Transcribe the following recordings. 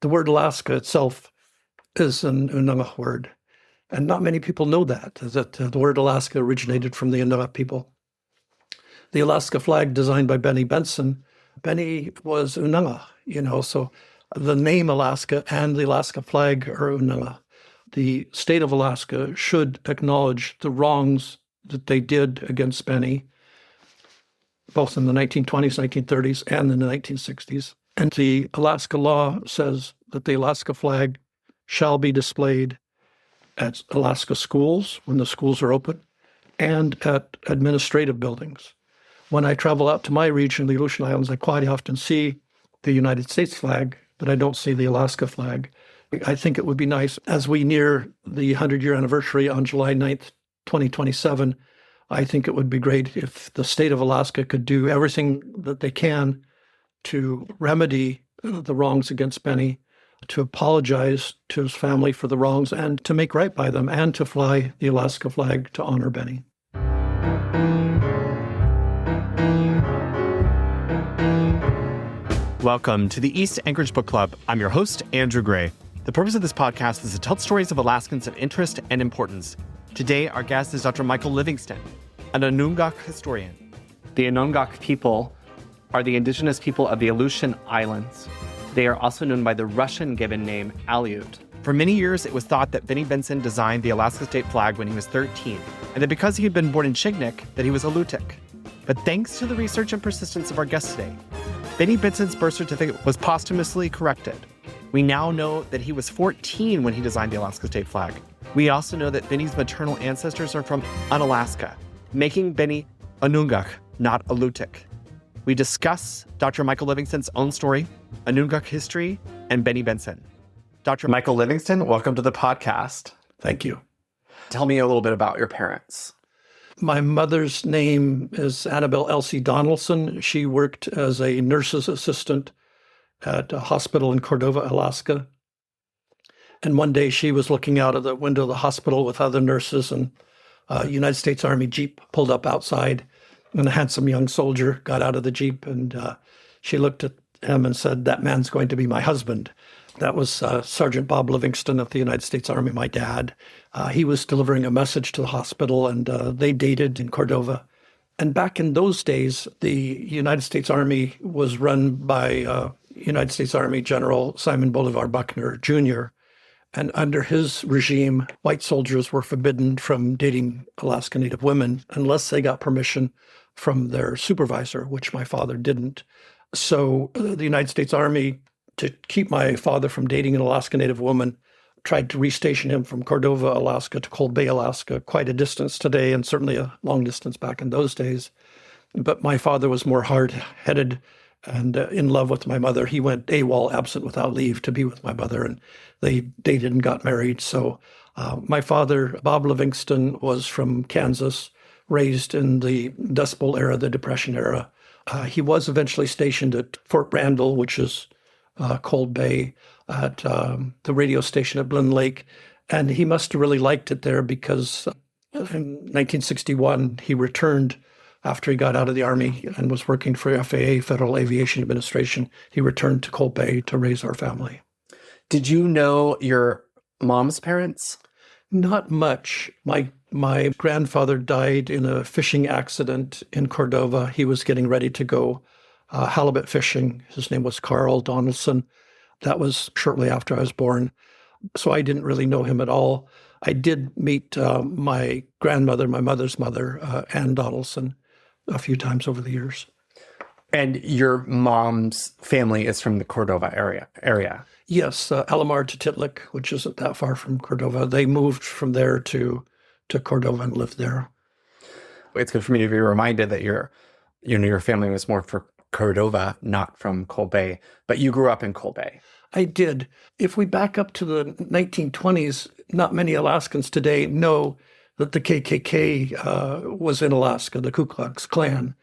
The word Alaska itself is an Unanga word. And not many people know that the word Alaska originated from the Unanga people. The Alaska flag designed by Benny Benson, Benny was Unanga, so the name Alaska and the Alaska flag are Unanga. The state of Alaska should acknowledge the wrongs that they did against Benny, both in the 1920s, 1930s, and in the 1960s. And the Alaska law says that the Alaska flag shall be displayed at Alaska schools when the schools are open and at administrative buildings. When I travel out to my region, the Aleutian Islands, I quite often see the United States flag, but I don't see the Alaska flag. I think it would be nice as we near the 100-year anniversary on July 9th, 2027, I think it would be great if the state of Alaska could do everything that they can to remedy the wrongs against Benny, to apologize to his family for the wrongs, and to make right by them, and to fly the Alaska flag to honor Benny. Welcome to the East Anchorage Book Club. I'm your host, Andrew Gray. The purpose of this podcast is to tell stories of Alaskans of interest and importance. Today, our guest is Dr. Michael Livingston, an Unangax historian. The Unangax people are the indigenous people of the Aleutian Islands. They are also known by the Russian given name Aleut. For many years, it was thought that Benny Benson designed the Alaska state flag when he was 13, and that because he had been born in Chignik, that he was Alutiiq. But thanks to the research and persistence of our guest today, Benny Benson's birth certificate was posthumously corrected. We now know that he was 14 when he designed the Alaska state flag. We also know that Benny's maternal ancestors are from Unalaska, making Benny Unangax, not Alutiiq. We discuss Dr. Michael Livingston's own story, Unangax history, and Benny Benson. Dr. Michael Livingston, welcome to the podcast. Thank you. Tell me a little bit about your parents. My mother's name is Annabelle Elsie Donaldson. She worked as a nurse's assistant at a hospital in Cordova, Alaska. And one day she was looking out of the window of the hospital with other nurses, and a United States Army Jeep pulled up outside, and a handsome young soldier got out of the Jeep, and she looked at him and said, "That man's going to be my husband." That was Sergeant Bob Livingston of the United States Army, my dad. He was delivering a message to the hospital, and they dated in Cordova. And back in those days, the United States Army was run by United States Army General Simon Bolivar Buckner, Jr., and under his regime, white soldiers were forbidden from dating Alaska Native women unless they got permission from their supervisor, which my father didn't. So the United States Army, to keep my father from dating an Alaska Native woman, tried to restation him from Cordova, Alaska to Cold Bay, Alaska, quite a distance today and certainly a long distance back in those days. But my father was more hard-headed and in love with my mother. He went AWOL, absent without leave, to be with my mother, and they dated and got married. So my father, Bob Livingston, was from Kansas, raised in the Dust Bowl era, the Depression era. He was eventually stationed at Fort Brandel, which is Cold Bay, at the radio station at Blinn Lake. And he must have really liked it there because in 1961, he returned after he got out of the Army and was working for FAA, Federal Aviation Administration. He returned to Cold Bay to raise our family. Did you know your mom's parents? Not much. My grandfather died in a fishing accident in Cordova. He was getting ready to go halibut fishing. His name was Carl Donaldson. That was shortly after I was born. So I didn't really know him at all. I did meet my grandmother, my mother's mother, Ann Donaldson, a few times over the years. And your mom's family is from the Cordova area? Yes, Alamar to Titlik, which isn't that far from Cordova. They moved from there to Cordova and lived there. It's good for me to be reminded that your family was more for Cordova, not from Cold Bay, but you grew up in Cold Bay. I did. If we back up to the 1920s, not many Alaskans today know that the KKK was in Alaska, the Ku Klux Klan.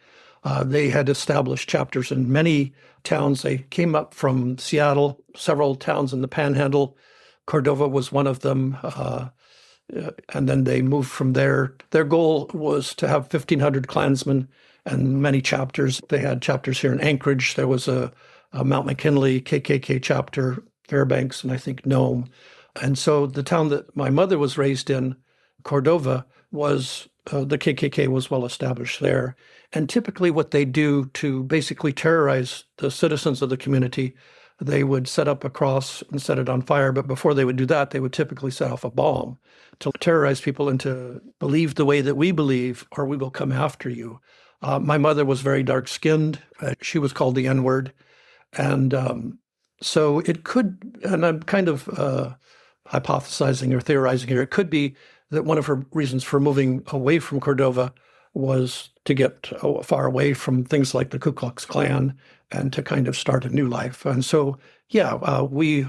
They had established chapters in many towns. They came up from Seattle, several towns in the Panhandle. Cordova was one of them. And then they moved from there. Their goal was to have 1,500 Klansmen and many chapters. They had chapters here in Anchorage. There was a Mount McKinley KKK chapter Fairbanks, and I think Nome. And so the town that my mother was raised in, Cordova, was the KKK was well established there. And typically what they do to basically terrorize the citizens of the community, they would set up a cross and set it on fire. But before they would do that, they would typically set off a bomb to terrorize people into believe the way that we believe, or we will come after you. My mother was very dark-skinned. She was called the N-word. And so it could, and I'm kind of hypothesizing or theorizing here, it could be that one of her reasons for moving away from Cordova was to get far away from things like the Ku Klux Klan and to kind of start a new life. And so, yeah, we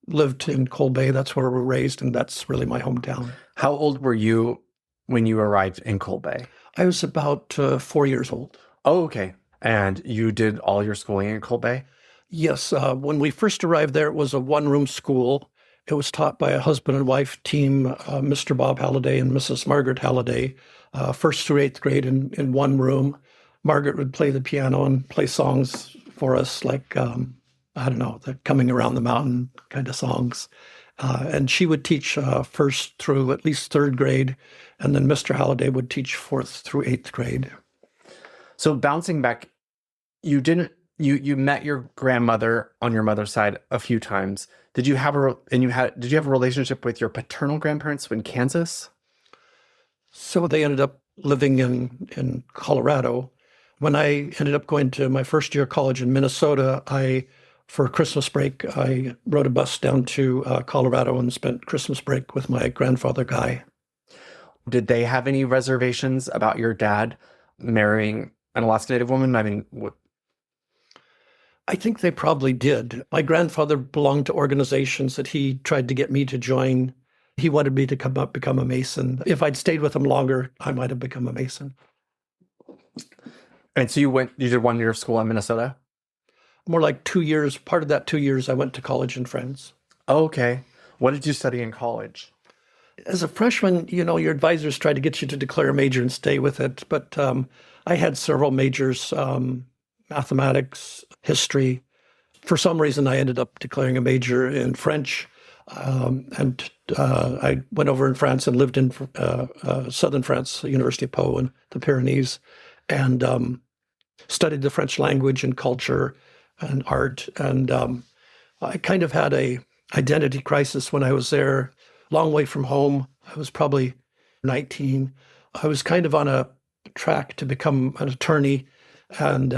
lived in Coal Bay. That's where we were raised, and that's really my hometown. How old were you when you arrived in Coal Bay? I was about 4 years old. Oh, okay. And you did all your schooling in Coal Bay? Yes. When we first arrived there, it was a one-room school. It was taught by a husband and wife team, Mr. Bob Halliday and Mrs. Margaret Halliday, first through eighth grade in one room. Margaret would play the piano and play songs for us like, I don't know, the Coming Around the Mountain kind of songs. And she would teach first through at least third grade, and then Mr. Halliday would teach fourth through eighth grade. So bouncing back, you met your grandmother on your mother's side a few times. Did you have a relationship with your paternal grandparents in Kansas? So they ended up living in Colorado. When I ended up going to my first year of college in Minnesota, for Christmas break, I rode a bus down to Colorado and spent Christmas break with my grandfather, Guy. Did they have any reservations about your dad marrying an Alaska Native woman? I mean, I think they probably did. My grandfather belonged to organizations that he tried to get me to join. He wanted me to become a Mason. If I'd stayed with him longer, I might have become a Mason. And so you did 1 year of school in Minnesota? More like 2 years. Part of that 2 years, I went to college in France. Oh, okay. What did you study in college? As a freshman, your advisors try to get you to declare a major and stay with it. But I had several majors, mathematics, history. For some reason, I ended up declaring a major in French. And I went over in France and lived in southern France, the University of Pau in the Pyrenees, and studied the French language and culture and art. And I kind of had a identity crisis when I was there, long way from home. I was probably 19. I was kind of on a track to become an attorney, and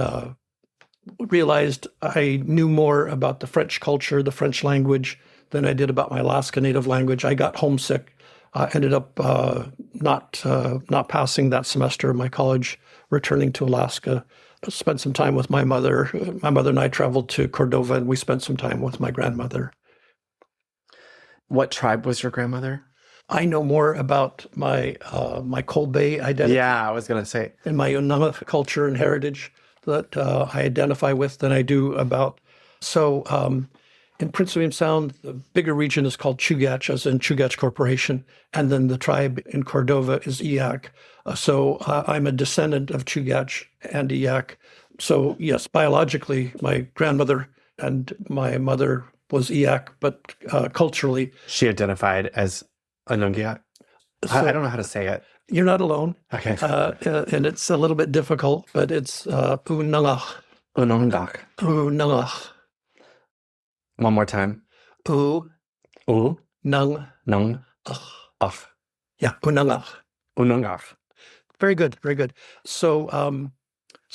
realized I knew more about the French culture, the French language, than I did about my Alaska Native language. I got homesick. Ended up not passing that semester of my college, returning to Alaska. Spent some time with my mother. My mother and I traveled to Cordova, and we spent some time with my grandmother. What tribe was your grandmother? I know more about my Coal Bay identity. Yeah, I was going to say. And my Unalaska culture and heritage that I identify with than I do about. So in Prince William Sound, the bigger region is called Chugach, as in Chugach Corporation, and then the tribe in Cordova is Eyak. So I'm a descendant of Chugach and Eyak. So yes, biologically, my grandmother and my mother was Eyak, but culturally... She identified as Unangax? So, I don't know how to say it. You're not alone. Okay. And it's a little bit difficult, but it's Unalask. Unangax. Unalask. One more time. Nung. Nung. Ach. Yeah, Unalask. Unangax. Very good, very good. So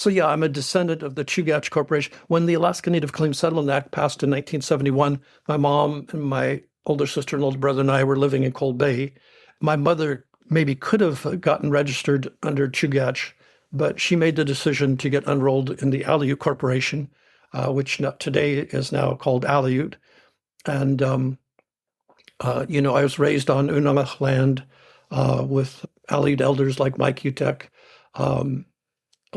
yeah, I'm a descendant of the Chugach Corporation. When the Alaska Native Claims Settlement Act passed in 1971, my mom and my older sister and older brother and I were living in Coal Bay. My mother maybe could have gotten registered under Chugach, but she made the decision to get enrolled in the Aleut Corporation, which today is now called Aleut. And, I was raised on Unalaska land with Aleut elders like Mike Utek.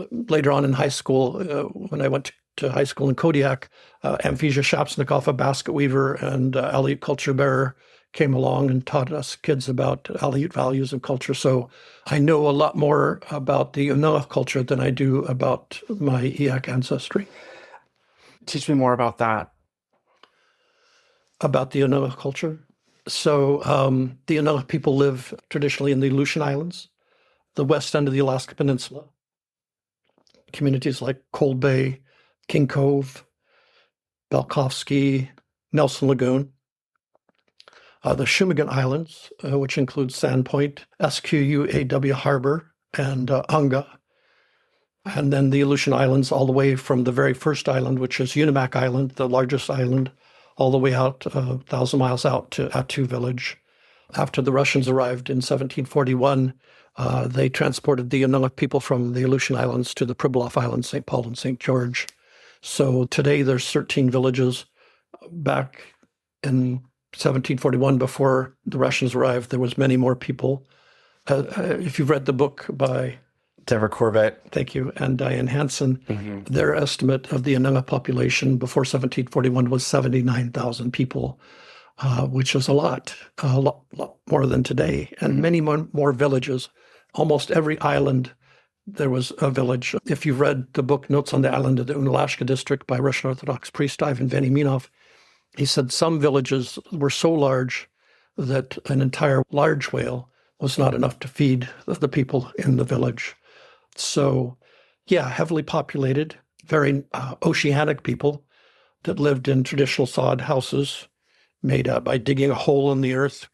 Later on in high school, when I went to high school in Kodiak, Amphisia Shapsnikoff, a basket weaver and Aleut culture bearer, came along and taught us kids about Aleut values and culture. So I know a lot more about the Unalaska culture than I do about my Eyak ancestry. Teach me more about that. about the Unalaska culture. So the Unalaska people live traditionally in the Aleutian Islands, the west end of the Alaska Peninsula. Communities like Cold Bay, King Cove, Belkovsky, Nelson Lagoon. The Shumagon Islands, which includes Sandpoint, Squaw Harbor, and Unga. And then the Aleutian Islands, all the way from the very first island, which is Unamac Island, the largest island, all the way out 1,000 miles out to Attu Village. After the Russians arrived in 1741, they transported the Unalaska people from the Aleutian Islands to the Pribilof Islands, St. Paul and St. George. So today there's 13 villages. Back in 1741, before the Russians arrived, there was many more people. If you've read the book by Deborah Corbett, thank you, and Diane Hansen, their estimate of the Unalaska population before 1741 was 79,000 people, which is a lot more than today, and many more villages. Almost every island, there was a village. If you've read the book Notes on the Island of the Unalaska District by Russian Orthodox priest Ivan Veniaminov, he said some villages were so large that an entire large whale was not enough to feed the people in the village. So, yeah, heavily populated, very oceanic people that lived in traditional sod houses made by digging a hole in the earth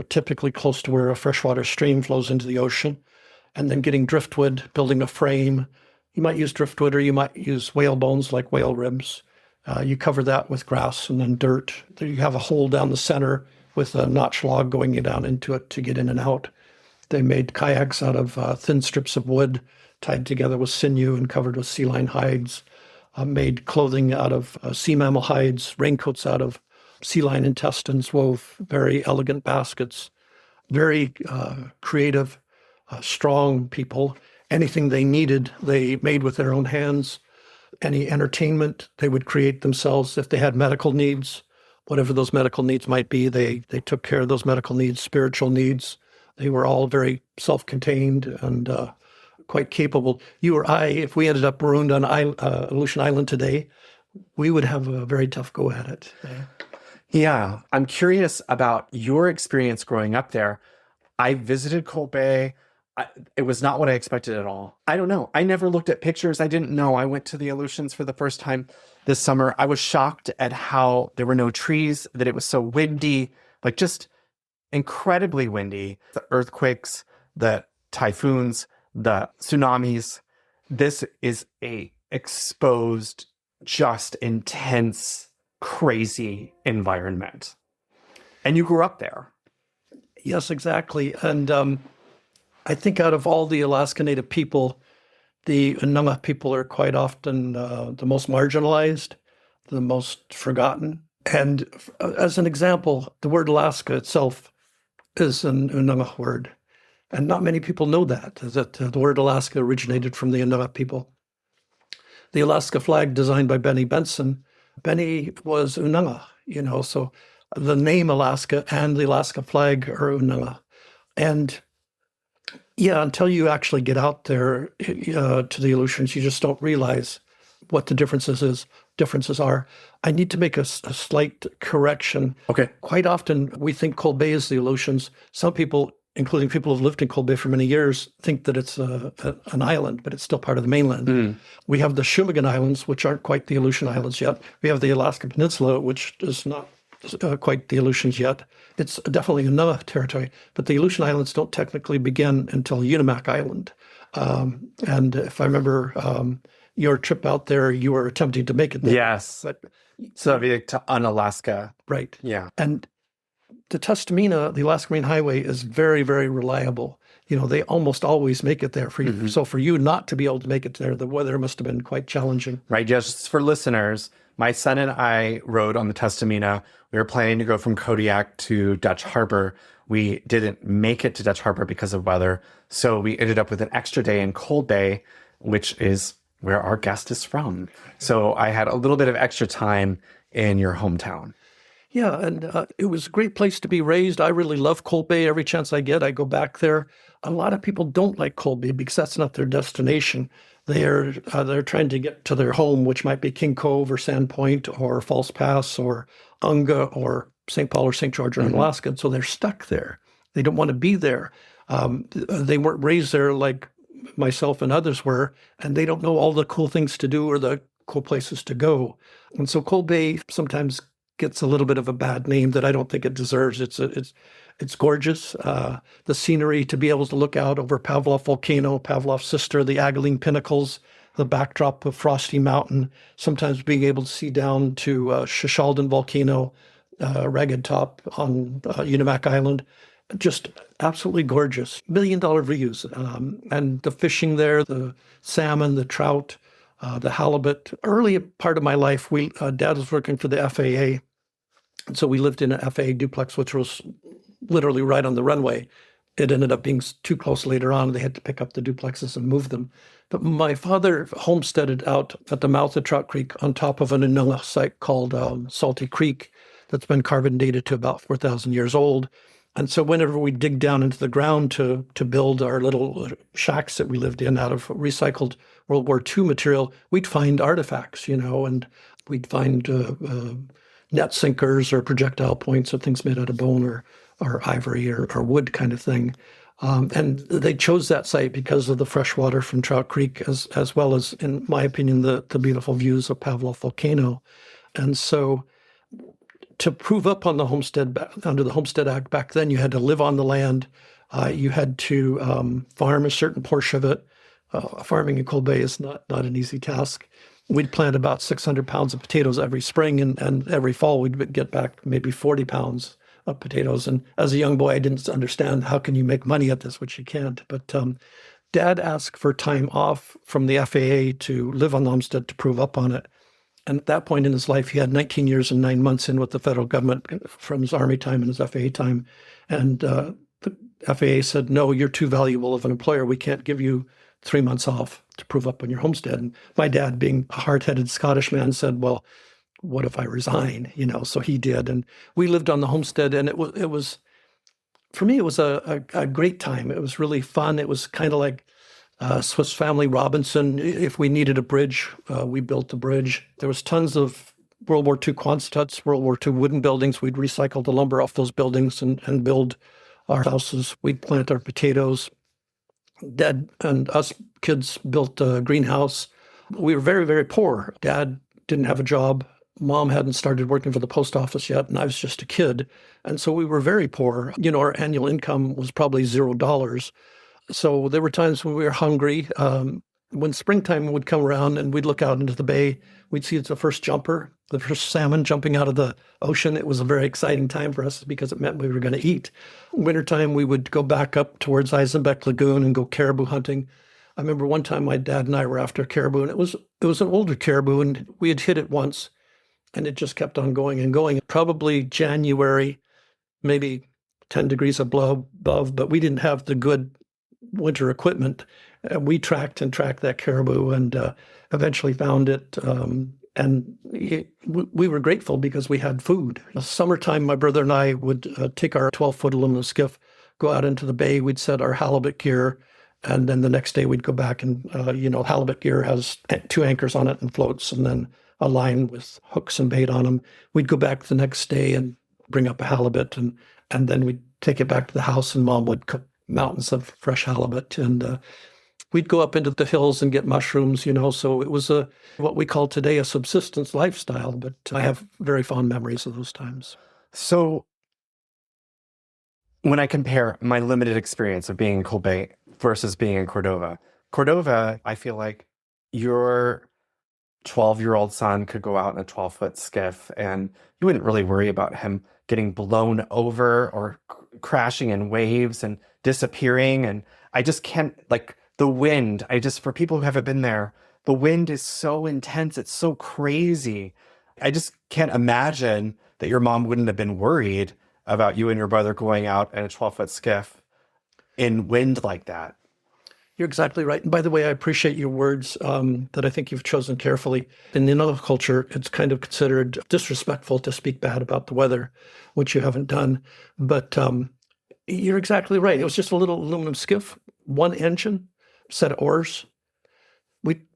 typically close to where a freshwater stream flows into the ocean, and then getting driftwood, building a frame. You might use driftwood or you might use whale bones like whale ribs. You cover that with grass and then dirt. You have a hole down the center with a notch log going down into it to get in and out. They made kayaks out of thin strips of wood tied together with sinew and covered with sea lion hides, made clothing out of sea mammal hides, raincoats out of sea lion intestines, wove very elegant baskets, very creative, strong people. Anything they needed, they made with their own hands. Any entertainment they would create themselves. If they had medical needs, whatever those medical needs might be, they took care of those medical needs, spiritual needs. They were all very self-contained and quite capable. You or I, if we ended up marooned on Aleutian Island today, we would have a very tough go at it. Yeah. I'm curious about your experience growing up there. I visited Cold Bay. It was not what I expected at all. I don't know. I never looked at pictures. I didn't know. I went to the Aleutians for the first time this summer. I was shocked at how there were no trees, that it was so windy, like just incredibly windy. The earthquakes, the typhoons, the tsunamis. This is a exposed, just intense, crazy environment. And you grew up there. Yes, exactly. And I think out of all the Alaska Native people, the Unalaska people are quite often the most marginalized, the most forgotten. And as an example, the word Alaska itself is an Unalaska word. And not many people know that the word Alaska originated from the Unalaska people. The Alaska flag designed by Benny Benson, Benny was Unalaska, so the name Alaska and the Alaska flag are Unalaska. And yeah, until you actually get out there to the Aleutians, you just don't realize what the differences are. I need to make a slight correction. Okay. Quite often we think Cold Bay is the Aleutians. Some people, including people who've lived in Cold Bay for many years, think that it's an island, but it's still part of the mainland. We have the Shumagon Islands, which aren't quite the Aleutian Islands yet. We have the Alaska Peninsula, which is not quite the Aleutians yet. It's definitely Unalaska territory, but the Aleutian Islands don't technically begin until Unamac Island. And if I remember your trip out there, you were attempting to make it there. Yes. So that'd be like to Unalaska. Right. Yeah. And the Tustumena, the Alaska Marine Highway, is very, very reliable. They almost always make it there for you. So for you not to be able to make it there, the weather must have been quite challenging. Right. Just for listeners, my son and I rode on the Tustumena. We were planning to go from Kodiak to Dutch Harbor. We didn't make it to Dutch Harbor because of weather. So we ended up with an extra day in Cold Bay, which is where our guest is from. So I had a little bit of extra time in your hometown. Yeah, and it was a great place to be raised. I really love Cold Bay. Every chance I get, I go back there. A lot of people don't like Cold Bay because that's not their destination. They're trying to get to their home, which might be King Cove or Sand Point or False Pass or Unga or St. Paul or St. George or Unalaska. And so they're stuck there. They don't want to be there. They weren't raised there like myself and others were, and they don't know all the cool things to do or the cool places to go. And so Cold Bay sometimes gets a little bit of a bad name that I don't think it deserves. It's gorgeous. The scenery, to be able to look out over Pavlov Volcano, Pavlov's sister, the Agaline Pinnacles, the backdrop of Frosty Mountain, sometimes being able to see down to Shishaldin Volcano, Ragged Top on Unimak Island. Just absolutely gorgeous. $1 million views. And the fishing there, the salmon, the trout, the halibut. Early part of my life, Dad was working for the FAA. And so we lived in an FAA duplex, which was literally right on the runway. It ended up being too close later on. They had to pick up the duplexes and move them. But my father homesteaded out at the mouth of Trout Creek on top of an Unalaska site called Salty Creek that's been carbon dated to about 4,000 years old. And so whenever we dig down into the ground to build our little shacks that we lived in out of recycled World War II material, we'd find artifacts, and we'd find net sinkers or projectile points or things made out of bone or ivory or wood kind of thing. And they chose that site because of the fresh water from Trout Creek, as well as, in my opinion, the beautiful views of Pavlov Volcano. And so to prove up on the homestead, under the Homestead Act back then, you had to live on the land. You had to farm a certain portion of it. Farming in Cold Bay is not an easy task. We'd plant about 600 pounds of potatoes every spring, and every fall we'd get back maybe 40 pounds of potatoes. And as a young boy, I didn't understand how can you make money at this, which you can't. But Dad asked for time off from the FAA to live on the homestead to prove up on it. And at that point in his life, he had 19 years and 9 months in with the federal government from his Army time and his FAA time. And the FAA said, no, you're too valuable of an employer. We can't give you 3 months off to prove up on your homestead. And my dad, being a hard-headed Scottish man, said, well, what if I resign? So he did. And we lived on the homestead, and it was for me, it was a great time. It was really fun. It was kind of like Swiss Family Robinson. If we needed a bridge, we built the bridge. There was tons of World War II Quonset, World War II wooden buildings. We'd recycle the lumber off those buildings and build our houses. We'd plant our potatoes. Dad and us kids built a greenhouse. We were very, very poor. Dad didn't have a job. Mom hadn't started working for the post office yet, and I was just a kid. And so we were very poor. Our annual income was probably $0. So there were times when we were hungry. When springtime would come around and we'd look out into the bay, we'd see the first jumper, the first salmon jumping out of the ocean. It was a very exciting time for us because it meant we were going to eat. Wintertime, we would go back up towards Eisenbeck Lagoon and go caribou hunting. I remember one time my dad and I were after caribou, and it was an older caribou, and we had hit it once, and it just kept on going and going. Probably January, maybe 10 degrees above, but we didn't have the good winter equipment. We tracked that caribou and eventually found it. We were grateful because we had food. Summertime, my brother and I would take our 12-foot aluminum skiff, go out into the bay. We'd set our halibut gear, and then the next day we'd go back and, halibut gear has 2 anchors on it and floats, and then a line with hooks and bait on them. We'd go back the next day and bring up a halibut, and then we'd take it back to the house, and Mom would cook mountains of fresh halibut. And we'd go up into the hills and get mushrooms, so it was what we call today a subsistence lifestyle, but I have very fond memories of those times. So when I compare my limited experience of being in Cold Bay versus being in Cordova, I feel like your 12-year-old son could go out in a 12-foot skiff and you wouldn't really worry about him getting blown over or crashing in waves and disappearing. And I just can't, the wind, for people who haven't been there, the wind is so intense. It's so crazy. I just can't imagine that your mom wouldn't have been worried about you and your brother going out in a 12-foot skiff in wind like that. You're exactly right. And by the way, I appreciate your words that I think you've chosen carefully. In another culture, it's kind of considered disrespectful to speak bad about the weather, which you haven't done. But you're exactly right. It was just a little aluminum skiff, 1 engine, set of oars,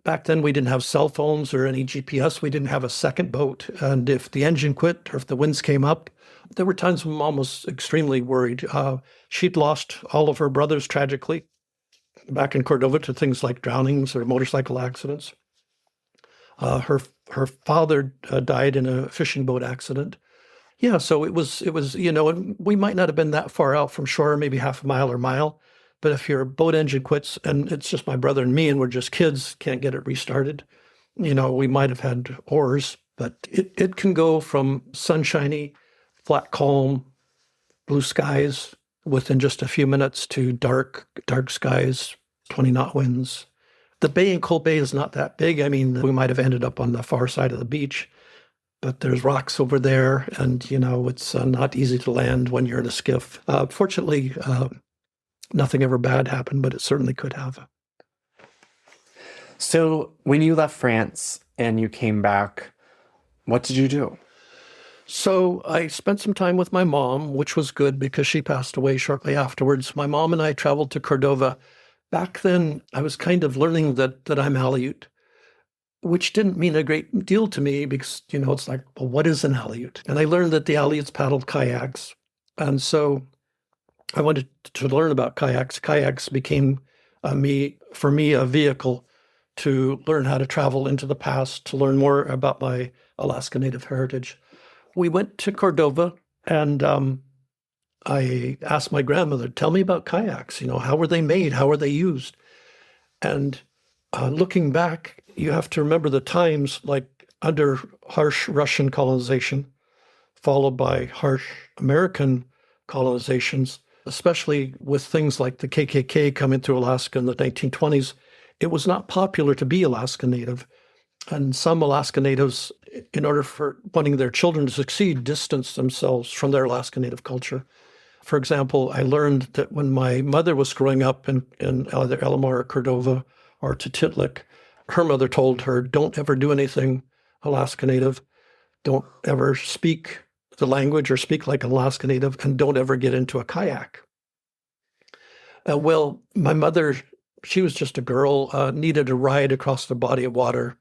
Back then we didn't have cell phones or any GPS. We didn't have a second boat. And if the engine quit or if the winds came up, there were times when Mom was extremely worried. She'd lost all of her brothers tragically back in Cordova to things like drownings or motorcycle accidents. Her father died in a fishing boat accident. Yeah, so it was, we might not have been that far out from shore, maybe half a mile or mile. But if your boat engine quits and it's just my brother and me and we're just kids, can't get it restarted, we might have had oars. But it can go from sunshiny, flat calm, blue skies within just a few minutes to dark skies, 20-knot winds. The bay in Cold Bay is not that big. I mean, we might have ended up on the far side of the beach, but there's rocks over there, and, it's not easy to land when you're in a skiff. Fortunately, nothing ever bad happened, but it certainly could have. So when you left France and you came back, what did you do? So I spent some time with my mom, which was good because she passed away shortly afterwards. My mom and I traveled to Cordova. Back then, I was kind of learning that I'm Aleut, which didn't mean a great deal to me because, it's like, well, what is an Aleut? And I learned that the Aleuts paddled kayaks. And so I wanted to learn about kayaks. Kayaks became, for me, a vehicle to learn how to travel into the past, to learn more about my Alaska Native heritage. We went to Cordova, and I asked my grandmother, tell me about kayaks. How were they made? How were they used? And looking back, you have to remember the times like under harsh Russian colonization, followed by harsh American colonizations, especially with things like the KKK coming through Alaska in the 1920s. It was not popular to be Alaska Native. And some Alaska Natives, in order for wanting their children to succeed, distanced themselves from their Alaska Native culture. For example, I learned that when my mother was growing up in either Elamar or Cordova or Tutitlik, her mother told her, don't ever do anything Alaska Native. Don't ever speak the language or speak like an Alaska Native, and don't ever get into a kayak. Well, my mother, she was just a girl, needed a ride across the body of water,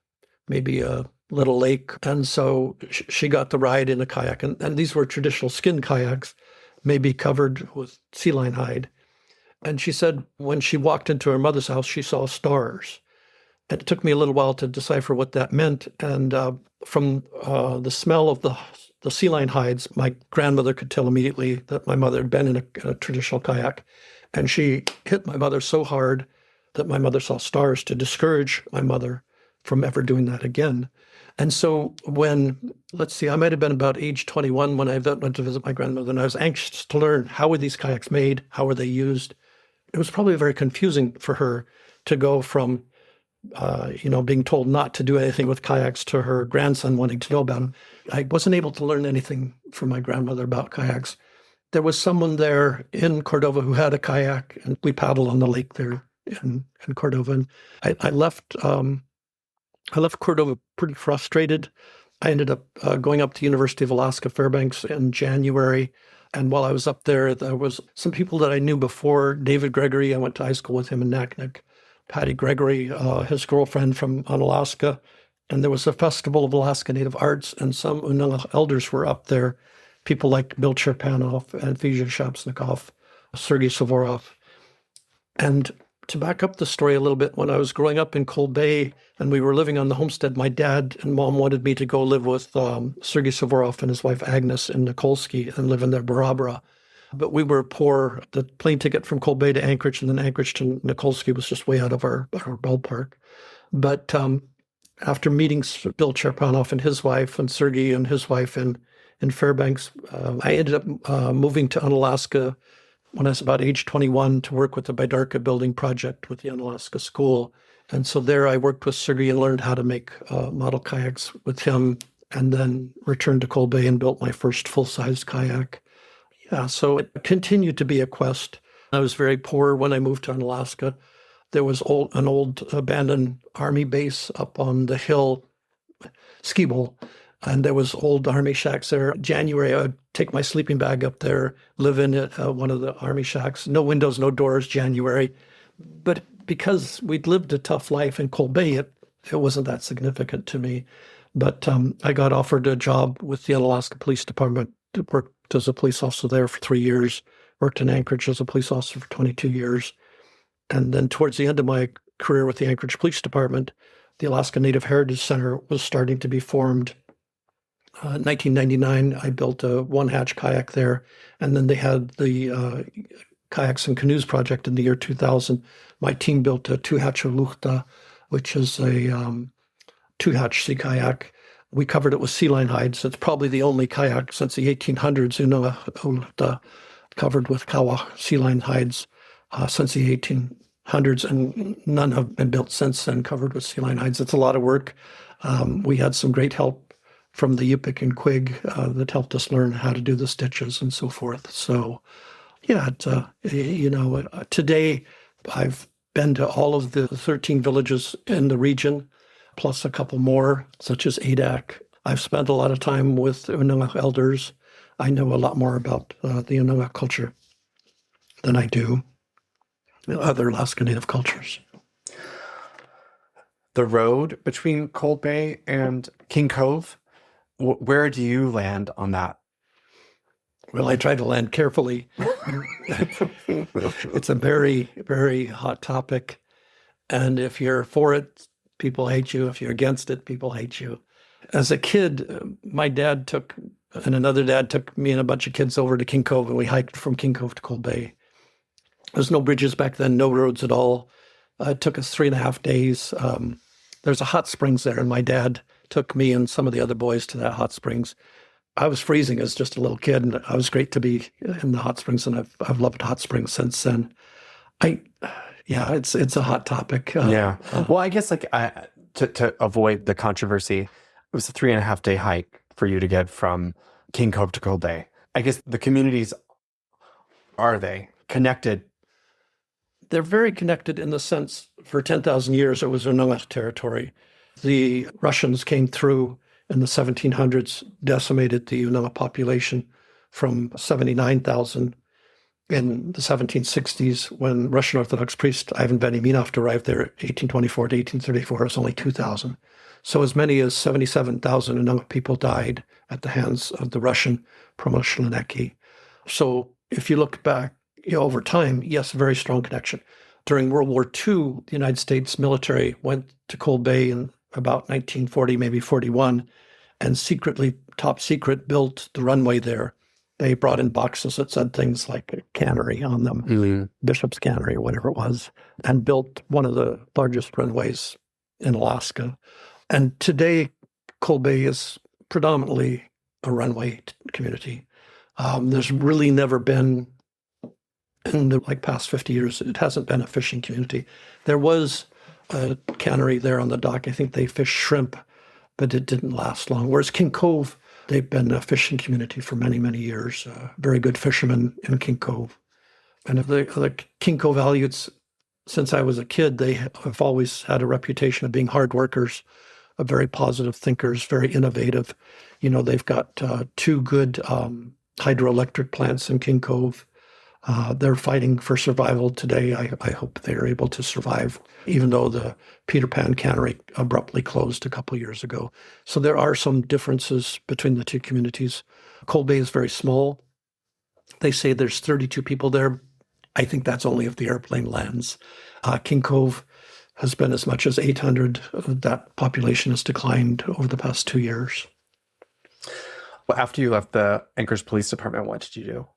maybe a little lake. And so she got the ride in a kayak. And these were traditional skin kayaks, maybe covered with sea lion hide. And she said when she walked into her mother's house, she saw stars. And it took me a little while to decipher what that meant. And from the smell of the sea lion hides, my grandmother could tell immediately that my mother had been in a traditional kayak. And she hit my mother so hard that my mother saw stars to discourage my mother from ever doing that again. And so when, I might have been about age 21 when I went to visit my grandmother, and I was anxious to learn how were these kayaks made, how were they used. It was probably very confusing for her to go from, being told not to do anything with kayaks to her grandson wanting to know about them. I wasn't able to learn anything from my grandmother about kayaks. There was someone there in Cordova who had a kayak, and we paddled on the lake there in Cordova. And I left Cordova pretty frustrated. I ended up going up to University of Alaska Fairbanks in January. And while I was up there was some people that I knew before. David Gregory, I went to high school with him in Naknek. Patty Gregory, his girlfriend from Unalaska. And there was a festival of Alaska Native Arts, and some Unalaska elders were up there. People like Bill Cherpanoff and Fizha Shapsnikov, Sergei Suvorov. And to back up the story a little bit, when I was growing up in Cold Bay and we were living on the homestead, my dad and mom wanted me to go live with Sergei Suvorov and his wife Agnes in Nikolsky and live in their Barabara. But we were poor. The plane ticket from Cold Bay to Anchorage and then Anchorage to Nikolsky was just way out of our ballpark. But after meeting Bill Cherpanoff and his wife and Sergei and his wife in Fairbanks, I ended up moving to Unalaska when I was about age 21 to work with the Bidarka building project with the Unalaska School. And so there I worked with Sergei and learned how to make model kayaks with him, and then returned to Cold Bay and built my first full-size kayak. Yeah, so it continued to be a quest. I was very poor when I moved to Unalaska. There was an old abandoned army base up on the hill, ski bowl, and there was old army shacks there. January, I would take my sleeping bag up there, live in it, one of the army shacks. No windows, no doors, January. But because we'd lived a tough life in Cold Bay, it wasn't that significant to me. But I got offered a job with the Unalaska Police Department, worked as a police officer there for 3 years, worked in Anchorage as a police officer for 22 years. And then towards the end of my career with the Anchorage Police Department, the Alaska Native Heritage Center was starting to be formed. In 1999, I built a one-hatch kayak there, and then they had the Kayaks and Canoes project in the year 2000. My team built a two-hatch Alutiiq, which is a two-hatch sea kayak. We covered it with sea lion hides. It's probably the only kayak since the 1800s, Alutiiq, covered with kawa sea lion hides since the 1800s, and none have been built since then covered with sea lion hides. It's a lot of work. We had some great help from the Yupik and Quig that helped us learn how to do the stitches and so forth. So, yeah, today I've been to all of the 13 villages in the region, plus a couple more, such as Adak. I've spent a lot of time with Unalaska elders. I know a lot more about the Unalaska culture than I do other Alaska Native cultures. The road between Cold Bay and King Cove, where do you land on that? Well, I try to land carefully. It's a very, very hot topic. And if you're for it, people hate you. If you're against it, people hate you. As a kid, my dad and another dad took me and a bunch of kids over to King Cove, and we hiked from King Cove to Cold Bay. There's no bridges back then, no roads at all. It took us 3.5 days. There's a hot springs there, and my dad took me and some of the other boys to that hot springs. I was freezing as just a little kid, and it was great to be in the hot springs, and I've loved hot springs since then. It's a hot topic. Well, I guess to avoid the controversy, it was a 3.5 day hike for you to get from King Cove to Cold Bay. I guess the communities, are they connected? They're very connected in the sense for 10,000 years it was Unalaska territory. The Russians came through in the 1700s, decimated the Unalaska population from 79,000. In the 1760s, when Russian Orthodox priest Ivan Benny arrived there, 1824 to 1834, it was only 2,000. So as many as 77,000 Unalaska people died at the hands of the Russian Promoshleneki. So if you look back over time, yes, very strong connection. During World War II, the United States military went to Cold Bay in about 1940, maybe 41, and secretly, top secret, built the runway there. They brought in boxes that said things like a cannery on them, Bishop's Cannery or whatever it was, and built one of the largest runways in Alaska. And today, Cold Bay is predominantly a runway community. There's really never been, in the past 50 years, it hasn't been a fishing community. There was a cannery there on the dock. I think they fished shrimp, but it didn't last long. Whereas King Cove, they've been a fishing community for many, many years. Very good fishermen in King Cove. And the King Cove Aleuts, since I was a kid, they have always had a reputation of being hard workers, very positive thinkers, very innovative. They've got 2 good hydroelectric plants in King Cove. They're fighting for survival today. I hope they're able to survive, even though the Peter Pan cannery abruptly closed a couple of years ago. So there are some differences between the two communities. Cold Bay is very small. They say there's 32 people there. I think that's only if the airplane lands. King Cove has been as much as 800. That population has declined over the past 2 years. Well, after you left the Anchorage Police Department, what did you do?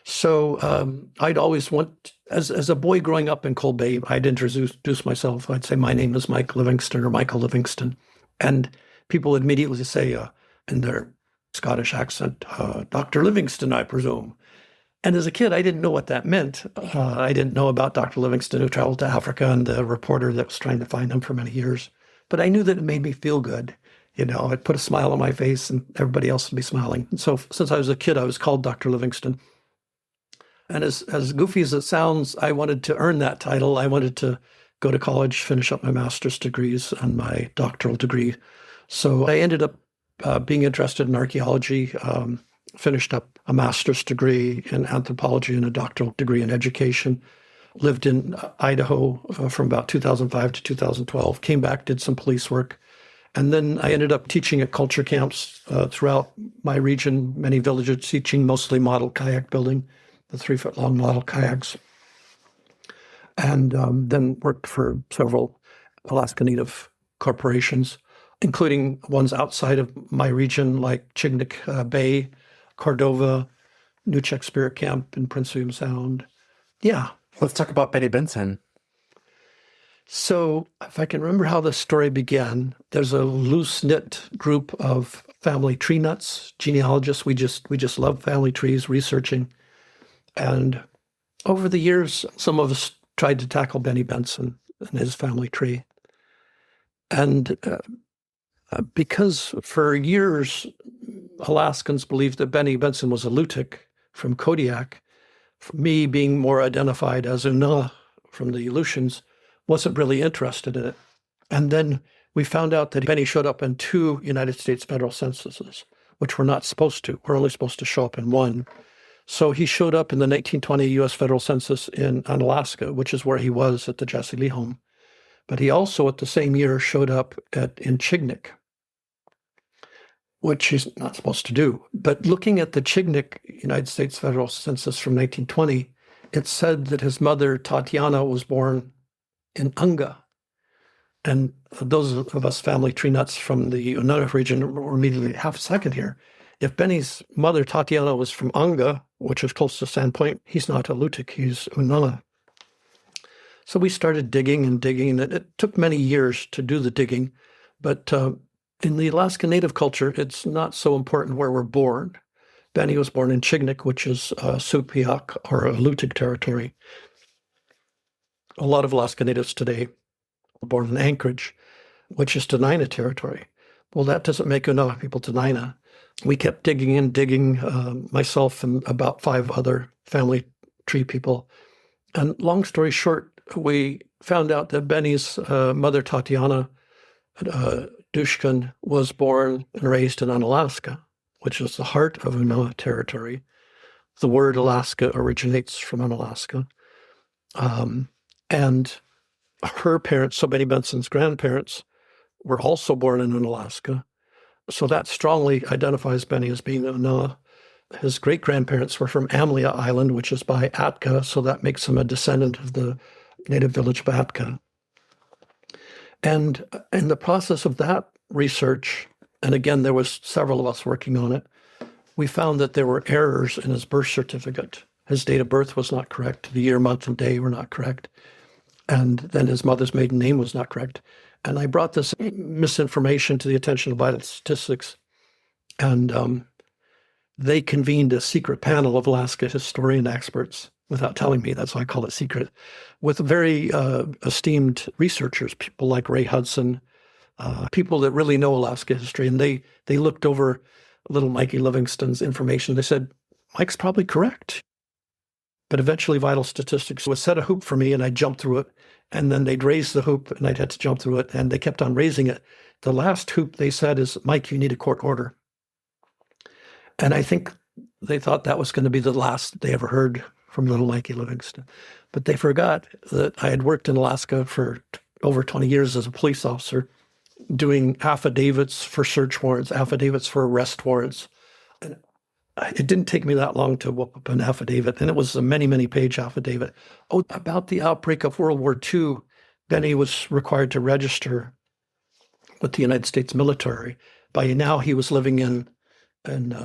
So I'd always as a boy growing up in Cold Bay, I'd introduce myself. I'd say, my name is Mike Livingston or Michael Livingston. And people would immediately say, in their Scottish accent, Dr. Livingston, I presume. And as a kid, I didn't know what that meant. I didn't know about Dr. Livingston, who traveled to Africa, and the reporter that was trying to find him for many years. But I knew that it made me feel good. It put a smile on my face, and everybody else would be smiling. And so since I was a kid, I was called Dr. Livingston. And as goofy as it sounds, I wanted to earn that title. I wanted to go to college, finish up my master's degrees and my doctoral degree. So I ended up being interested in archaeology, finished up a master's degree in anthropology and a doctoral degree in education. lived in Idaho from about 2005 to 2012, came back, did some police work. And then I ended up teaching at culture camps throughout my region, many villages, teaching mostly model kayak building, the 3-foot-long model kayaks. And then worked for several Alaska Native corporations, including ones outside of my region, like Chignik Bay, Cordova, Newcheck Spirit Camp in Prince William Sound. Yeah. Let's talk about Benny Benson. So if I can remember how the story began, there's a loose-knit group of family tree nuts, genealogists. We just love family trees, researching. And over the years, some of us tried to tackle Benny Benson and his family tree. And because for years, Alaskans believed that Benny Benson was Alutiiq from Kodiak, me being more identified as Unalaska from the Aleutians, wasn't really interested in it. And then we found out that Benny showed up in 2 United States federal censuses, which we're not supposed to. We're only supposed to show up in 1. So he showed up in the 1920 U.S. federal census in Unalaska, which is where he was at the Jesse Lee home. But he also, at the same year, showed up in Chignik, which he's not supposed to do. But looking at the Chignik United States federal census from 1920, it said that his mother, Tatiana, was born in Unga. And those of us family tree nuts from the Unalaska region were immediately half a second here. If Benny's mother, Tatiana, was from Unga, which is close to Sandpoint, he's not Alutiiq, he's Unala. So we started digging and digging, and it took many years to do the digging. But in the Alaska Native culture, it's not so important where we're born. Benny was born in Chignik, which is Supiaq or Alutiiq territory. A lot of Alaska Natives today were born in Anchorage, which is Tenina territory. Well, that doesn't make enough people Tenina. We kept digging and digging, myself and about 5 other family tree people. And long story short, we found out that Benny's mother, Tatiana Dushkin, was born and raised in Unalaska, which is the heart of Unalaska territory. The word Alaska originates from Unalaska. And her parents, so Benny Benson's grandparents, were also born in Unalaska. So that strongly identifies Benny as being Unalaska. His great-grandparents were from Amlia Island, which is by Atka, so that makes him a descendant of the native village of Atka. And in the process of that research, and again, there was several of us working on it, we found that there were errors in his birth certificate. His date of birth was not correct. The year, month, and day were not correct. And then his mother's maiden name was not correct. And I brought this misinformation to the attention of Vital Statistics. And they convened a secret panel of Alaska historian experts without telling me. That's why I call it secret, with very esteemed researchers, people like Ray Hudson, people that really know Alaska history. And they looked over little Mikey Livingston's information. They said, Mike's probably correct. But eventually Vital Statistics would set a hoop for me and I'd jump through it. And then they'd raise the hoop and I'd have to jump through it. And they kept on raising it. The last hoop they said is, Mike, you need a court order. And I think they thought that was going to be the last they ever heard from little Mikey Livingston. But they forgot that I had worked in Alaska for over 20 years as a police officer, doing affidavits for search warrants, affidavits for arrest warrants. And it didn't take me that long to whoop up an affidavit, and it was a many, many page affidavit. Oh, about the outbreak of World War II, Benny was required to register with the United States military. By now, he was living in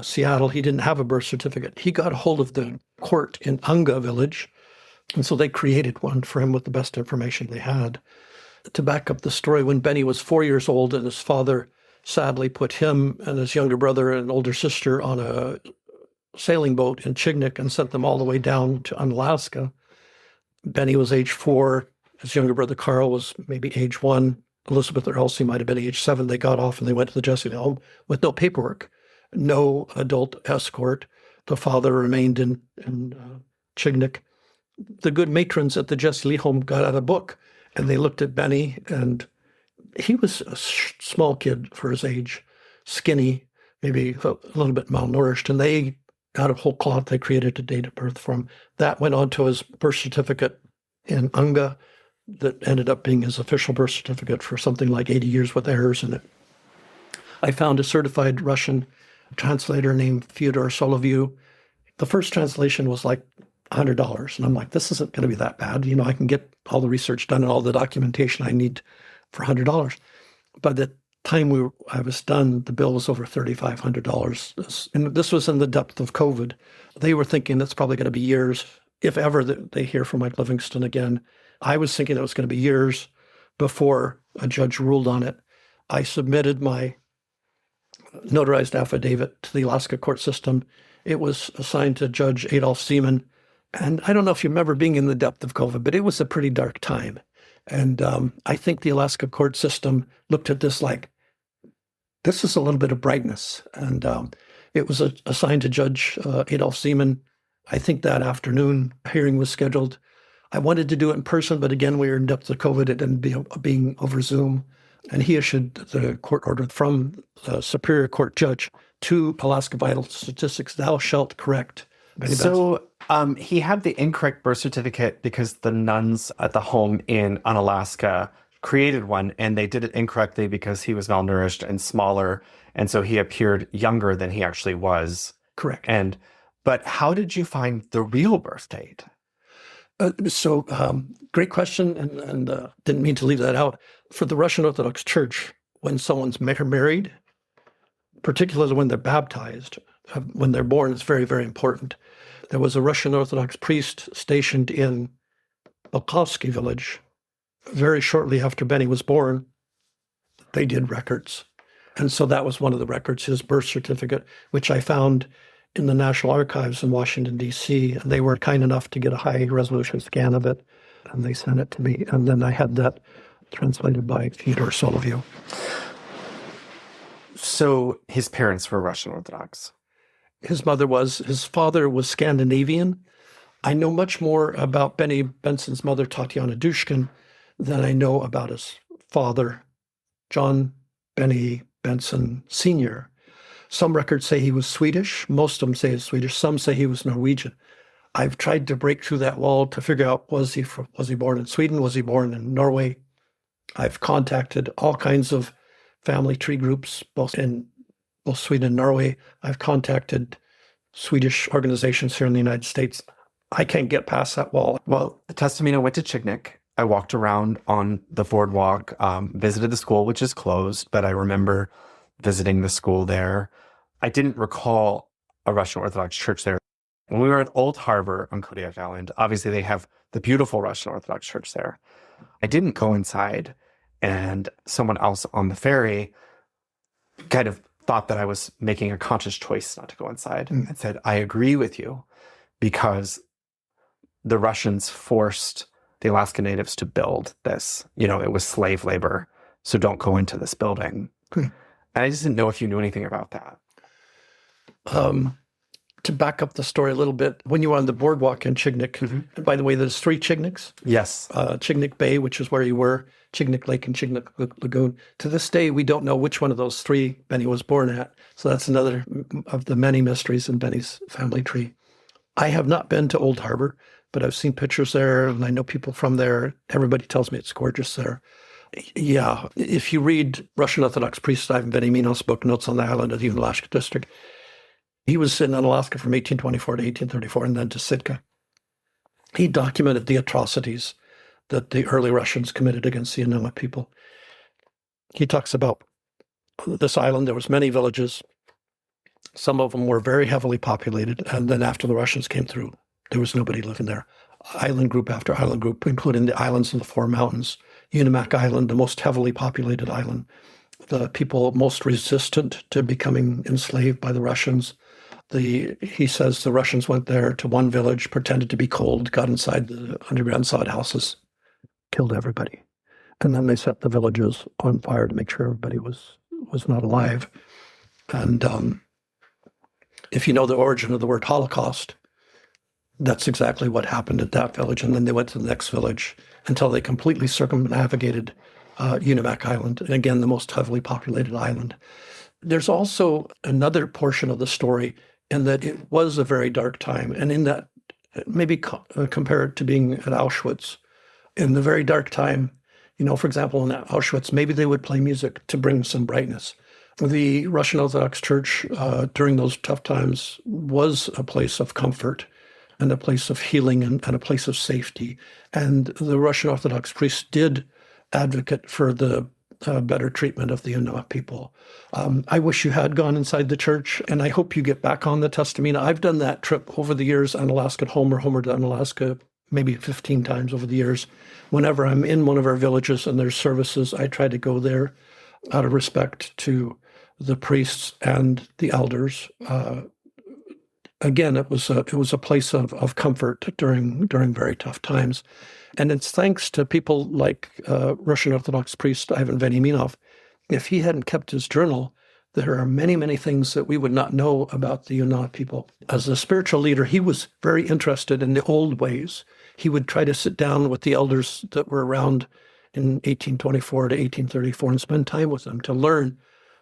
Seattle. He didn't have a birth certificate. He got a hold of the court in Unga village, and so they created one for him with the best information they had. To back up the story, when Benny was 4 years old and his father sadly put him and his younger brother and older sister on a sailing boat in Chignik and sent them all the way down to Unalaska. Benny was age 4. His younger brother Carl was maybe age 1. Elizabeth or Elsie might have been age 7. They got off and they went to the Jesse Lee home with no paperwork, no adult escort. The father remained in Chignik. The good matrons at the Jesse Lee home got out a book and they looked at Benny, and he was a small kid for his age, skinny, maybe a little bit malnourished, and they, out of whole cloth, they created a date of birth for him. That went on to his birth certificate in Unga that ended up being his official birth certificate for something like 80 years with errors in it. I found a certified Russian translator named Fyodor Solovyov. The first translation was like $100. And I'm like, this isn't going to be that bad. I can get all the research done and all the documentation I need for $100. By the time I was done, the bill was over $3,500. And this was in the depth of COVID. They were thinking it's probably going to be years, if ever they hear from Mike Livingston again. I was thinking it was going to be years before a judge ruled on it. I submitted my notarized affidavit to the Alaska court system. It was assigned to Judge Adolf Seaman. And I don't know if you remember being in the depth of COVID, but it was a pretty dark time. And I think the Alaska court system looked at this like, this is a little bit of brightness. And it was assigned to Judge Adolf Seaman. I think that afternoon a hearing was scheduled. I wanted to do it in person, but again, we were in depth of COVID. It ended up being over Zoom. And he issued the court order from the Superior Court judge to Alaska Vital Statistics, thou shalt correct Benny Benson. So he had the incorrect birth certificate because the nuns at the home in Unalaska created one, and they did it incorrectly because he was malnourished and smaller, and so he appeared younger than he actually was. Correct. But how did you find the real birth date? Great question, and didn't mean to leave that out. For the Russian Orthodox Church, when someone's married, particularly when they're baptized, when they're born, it's very, very important. There was a Russian Orthodox priest stationed in Belkovsky village. Very shortly after Benny was born, they did records. And so that was one of the records, his birth certificate, which I found in the National Archives in Washington, D.C. And they were kind enough to get a high-resolution scan of it, and they sent it to me. And then I had that translated by Fyodor Solovyov. So his parents were Russian Orthodox? His mother was. His father was Scandinavian. I know much more about Benny Benson's mother, Tatiana Dushkin, than I know about his father, John Benny Benson Sr. Some records say he was Swedish. Most of them say he was Swedish. Some say he was Norwegian. I've tried to break through that wall to figure out, was he born in Sweden? Was he born in Norway? I've contacted all kinds of family tree groups, both in Sweden and Norway. I've contacted Swedish organizations here in the United States. I can't get past that wall. Well, Testamina went to Chignik. I walked around on the boardwalk, visited the school, which is closed, but I remember visiting the school there. I didn't recall a Russian Orthodox church there. When we were at Old Harbor on Kodiak Island, obviously they have the beautiful Russian Orthodox church there. I didn't go inside, and someone else on the ferry kind of thought that I was making a conscious choice not to go inside and said, I agree with you, because the Russians forced the Alaska Natives to build this. It was slave labor, so don't go into this building. And I just didn't know if you knew anything about that. To back up the story a little bit, when you were on the boardwalk in Chignik, and by the way, there's 3 Chigniks. Yes. Chignik Bay, which is where you were, Chignik Lake and Chignik Lagoon. To this day, we don't know which one of those 3 Benny was born at. So that's another of the many mysteries in Benny's family tree. I have not been to Old Harbor, but I've seen pictures there, and I know people from there. Everybody tells me it's gorgeous there. Yeah, if you read Russian Orthodox priest Ivan Beniminos' book, Notes on the Island of the Unalaska District, he was in Unalaska from 1824 to 1834 and then to Sitka. He documented the atrocities that the early Russians committed against the Inuit people. He talks about this island. There was many villages. Some of them were very heavily populated. And then after the Russians came through, there was nobody living there. Island group after island group, including the islands in the Four Mountains. Unalaska Island, the most heavily populated island. The people most resistant to becoming enslaved by the Russians. He says the Russians went there to one village, pretended to be cold, got inside the underground sod houses, killed everybody. And then they set the villages on fire to make sure everybody was not alive. And if you know the origin of the word Holocaust, that's exactly what happened at that village. And then they went to the next village until they completely circumnavigated Unalaska Island, and again, the most heavily populated island. There's also another portion of the story in that it was a very dark time, and in that, maybe compare it to being at Auschwitz. in the very dark time, for example, in Auschwitz, maybe they would play music to bring some brightness. The Russian Orthodox Church during those tough times was a place of comfort and a place of healing and a place of safety. And the Russian Orthodox priests did advocate for the better treatment of the Unalaska people. I wish you had gone inside the church, and I hope you get back on the Testamina. I've done that trip over the years, Unalaska to Homer, Homer to Unalaska, maybe 15 times over the years. Whenever I'm in one of our villages and there's services, I try to go there out of respect to the priests and the elders. Again, it was a place of comfort during very tough times. And it's thanks to people like Russian Orthodox priest Ivan Veniaminov. If he hadn't kept his journal, there are many, many things that we would not know about the Unalaska people. As a spiritual leader, he was very interested in the old ways. He would try to sit down with the elders that were around in 1824 to 1834 and spend time with them to learn.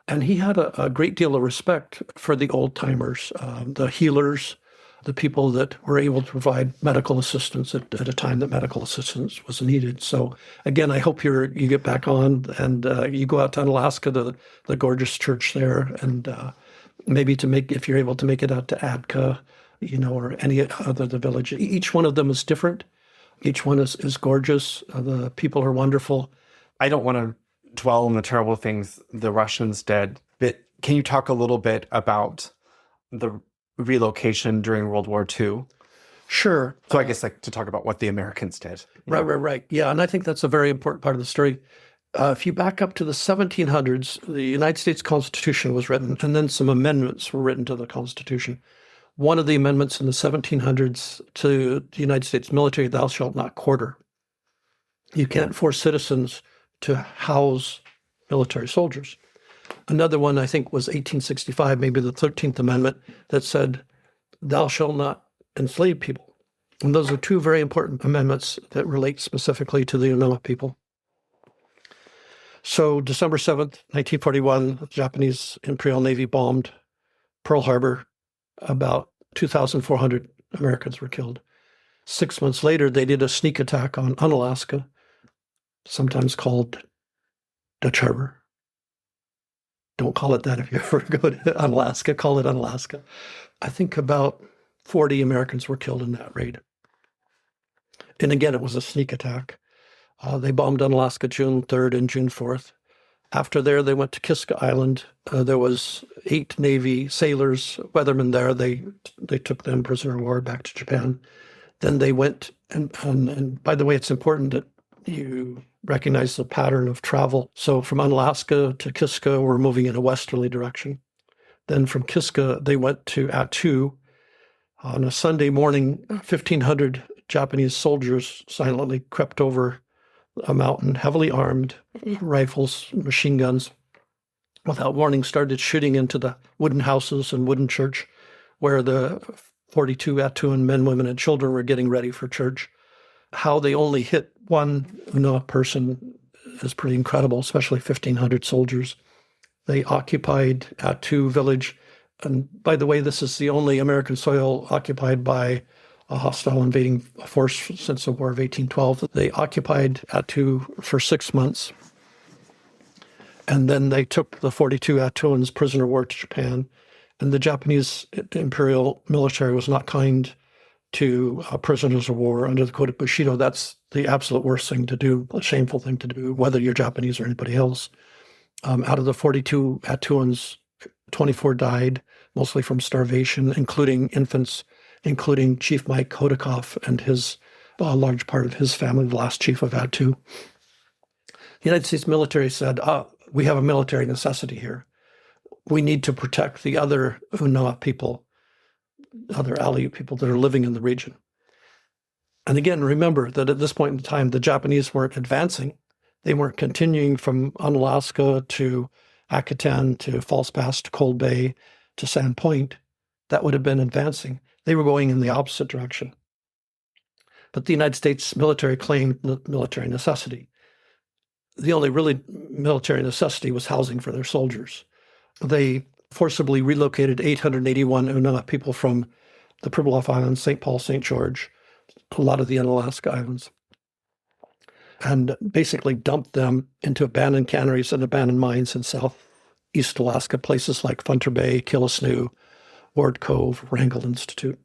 And he had a great deal of respect for the old timers, the healers, the people that were able to provide medical assistance at a time that medical assistance was needed. So again, I hope you get back on and you go out to Unalaska, the gorgeous church there, and maybe if you're able to make it out to Adka, or any other the village. Each one of them is different. Each one is gorgeous. The people are wonderful. I don't want to dwell on the terrible things the Russians did, but can you talk a little bit about the relocation during World War II? Sure. So I guess to talk about what the Americans did. Right. Yeah, and I think that's a very important part of the story. If you back up to the 1700s, the United States Constitution was written, and then some amendments were written to the Constitution. One of the amendments in the 1700s to the United States military, thou shalt not quarter. You can't force citizens to house military soldiers. Another one, I think, was 1865, maybe the 13th Amendment, that said, thou shalt not enslave people. And those are two very important amendments that relate specifically to the Unalaska people. So December 7th, 1941, the Japanese Imperial Navy bombed Pearl Harbor. About 2,400 Americans were killed. 6 months later, they did a sneak attack on Unalaska, sometimes called Dutch Harbor. Don't call it that if you ever go to Unalaska. Call it Unalaska. I think about 40 Americans were killed in that raid. And again, it was a sneak attack. They bombed Unalaska June 3rd and June 4th. After there, they went to Kiska Island. There was 8 Navy sailors, weathermen there. They took them prisoner of war back to Japan. Then they went, and by the way, it's important that you recognize the pattern of travel. So from Unalaska to Kiska, we're moving in a westerly direction. Then from Kiska, they went to Attu. On a Sunday morning, 1,500 Japanese soldiers silently crept over a mountain, heavily armed, rifles, machine guns, without warning, started shooting into the wooden houses and wooden church where the 42 Attuan men, women, and children were getting ready for church. How they only hit one person is pretty incredible, especially 1,500 soldiers. They occupied Attu village. And by the way, this is the only American soil occupied by a hostile invading force since the War of 1812. They occupied Attu for 6 months. And then they took the 42 Attuans prisoner of war to Japan. And the Japanese imperial military was not kind to prisoners of war under the Code of Bushido. That's the absolute worst thing to do, a shameful thing to do, whether you're Japanese or anybody else. Out of the 42 Attuans, 24 died, mostly from starvation, including infants, including Chief Mike Hodikoff and a large part of his family, the last chief of Attu. The United States military said, we have a military necessity here. We need to protect the other Unalaska people, other Aleut people that are living in the region. And again, remember that at this point in time, the Japanese weren't advancing. They weren't continuing from Unalaska to Akutan to False Pass to Cold Bay to Sand Point. That would have been advancing. They were going in the opposite direction. But the United States military claimed military necessity. The only really military necessity was housing for their soldiers. They forcibly relocated 881 Unalaska people from the Pribilof Islands, St. Paul, St. George, a lot of the Unalaska Islands. and basically dumped them into abandoned canneries and abandoned mines in southeast Alaska, places like Funter Bay, Killisnoo, Ward Cove, Wrangell Institute.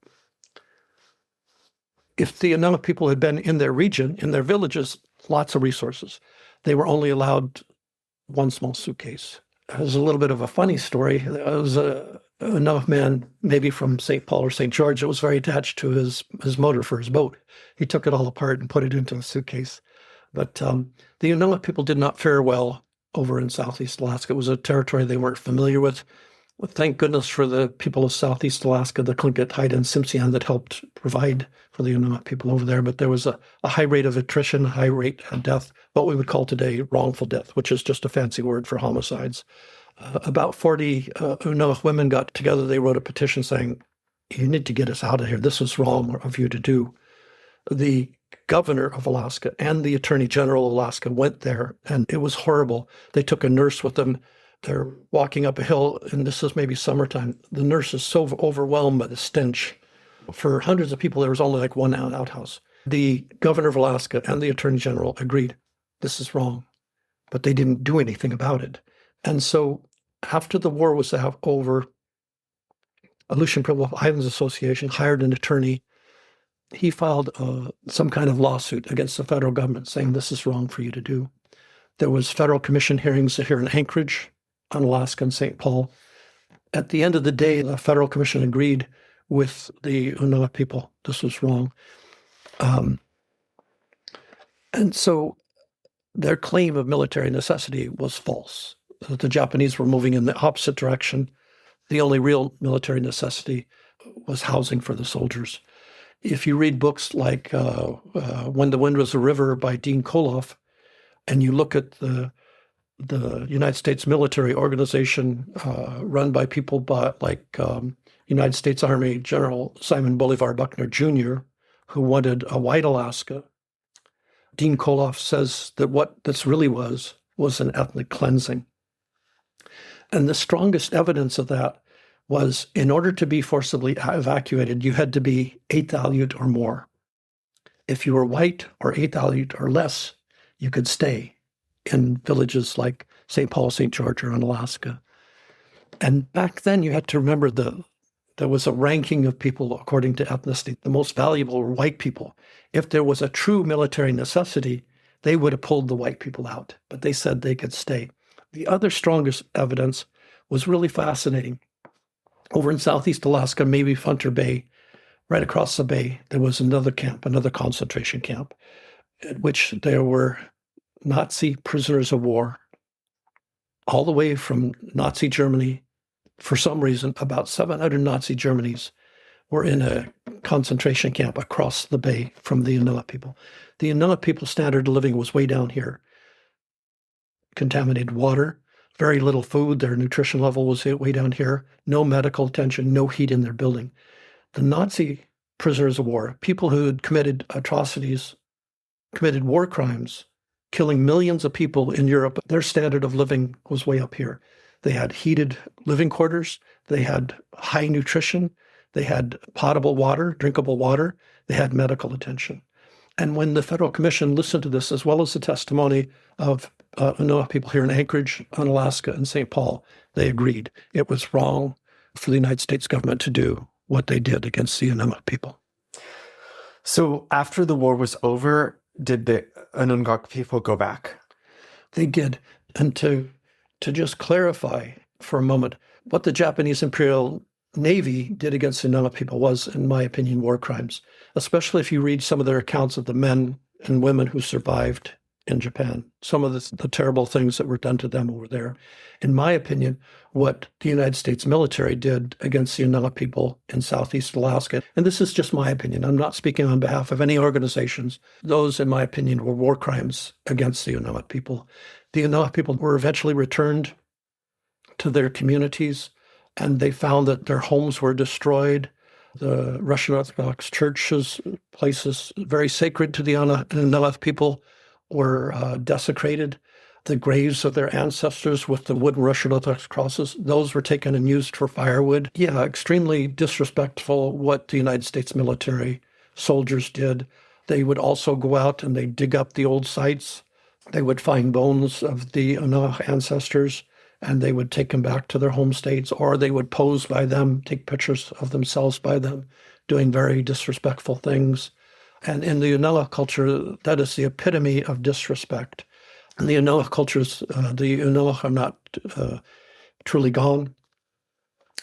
If the Unalaska people had been in their region, in their villages, lots of resources. They were only allowed one small suitcase. It was a little bit of a funny story. There was a Unalaska man, maybe from St. Paul or St. George, that was very attached to his motor for his boat. He took it all apart and put it into a suitcase. But the Unalaska people did not fare well over in Southeast Alaska. It was a territory they weren't familiar with. Well, thank goodness for the people of Southeast Alaska, the Tlingit, Haida, and Tsimshian that helped provide for the Unalaska people over there. But there was a high rate of attrition, high rate of death, what we would call today wrongful death, which is just a fancy word for homicides. About 40 Unalaska women got together. They wrote a petition saying, you need to get us out of here. This is wrong of you to do. The governor of Alaska and the attorney general of Alaska went there, and it was horrible. They took a nurse with them. They're walking up a hill, and this is maybe summertime. The nurse is so overwhelmed by the stench. For hundreds of people, there was only like one outhouse. The governor of Alaska and the attorney general agreed, this is wrong, but they didn't do anything about it. And so after the war was over, Aleutian Islands Association hired an attorney. He filed some kind of lawsuit against the federal government saying this is wrong for you to do. There was federal commission hearings here in Anchorage, on Alaska and St. Paul. At the end of the day, the federal commission agreed with the Unalaska people. This was wrong. And so their claim of military necessity was false. The Japanese were moving in the opposite direction. The only real military necessity was housing for the soldiers. If you read books like When the Wind Was a River by Dean Koloff, and you look at the United States military organization run by people like United States Army General Simon Bolivar Buckner Jr., who wanted a white Alaska, Dean Koloff says that what this really was an ethnic cleansing. And the strongest evidence of that was in order to be forcibly evacuated, you had to be 8th Aleut or more. If you were white or 8th Aleut or less, you could stay in villages like St. Paul, St. George, or Unalaska. And back then, you had to remember there was a ranking of people according to ethnicity. The most valuable were white people. If there was a true military necessity, they would have pulled the white people out, but they said they could stay. The other strongest evidence was really fascinating. Over in Southeast Alaska, maybe Funter Bay, right across the bay, there was another camp, another concentration camp, at which there were Nazi prisoners of war, all the way from Nazi Germany. For some reason, about 700 Nazi Germanys were in a concentration camp across the bay from the Unalaska people. The Unalaska people's standard of living was way down here. Contaminated water, very little food. Their nutrition level was way down here. No medical attention, no heat in their building. The Nazi prisoners of war, people who had committed atrocities, committed war crimes, killing millions of people in Europe, their standard of living was way up here. They had heated living quarters. They had high nutrition. They had potable water, drinkable water. They had medical attention. And when the Federal Commission listened to this, as well as the testimony of Unalaska people here in Anchorage, Unalaska, and St. Paul, they agreed it was wrong for the United States government to do what they did against the Unalaska people. So after the war was over, did the Unalaska people go back? They did. And to just clarify for a moment, what the Japanese Imperial Navy did against the Unalaska people was, in my opinion, war crimes, especially if you read some of their accounts of the men and women who survived in Japan, some of the terrible things that were done to them over there. In my opinion, what the United States military did against the Unalaska people in Southeast Alaska, and this is just my opinion, I'm not speaking on behalf of any organizations, those, in my opinion, were war crimes against the Unalaska people. The Unalaska people were eventually returned to their communities, and they found that their homes were destroyed. The Russian Orthodox churches, places very sacred to the Unalaska people, were desecrated. The graves of their ancestors with the wooden Russian Orthodox crosses, those were taken and used for firewood. Yeah, extremely disrespectful what the United States military soldiers did. They would also go out and they'd dig up the old sites. They would find bones of the Unalaska ancestors, and they would take them back to their home states, or they would pose by them, take pictures of themselves by them, doing very disrespectful things. And in the Unalaska culture, that is the epitome of disrespect. And the Unalaska cultures, the Unalaska are not truly gone.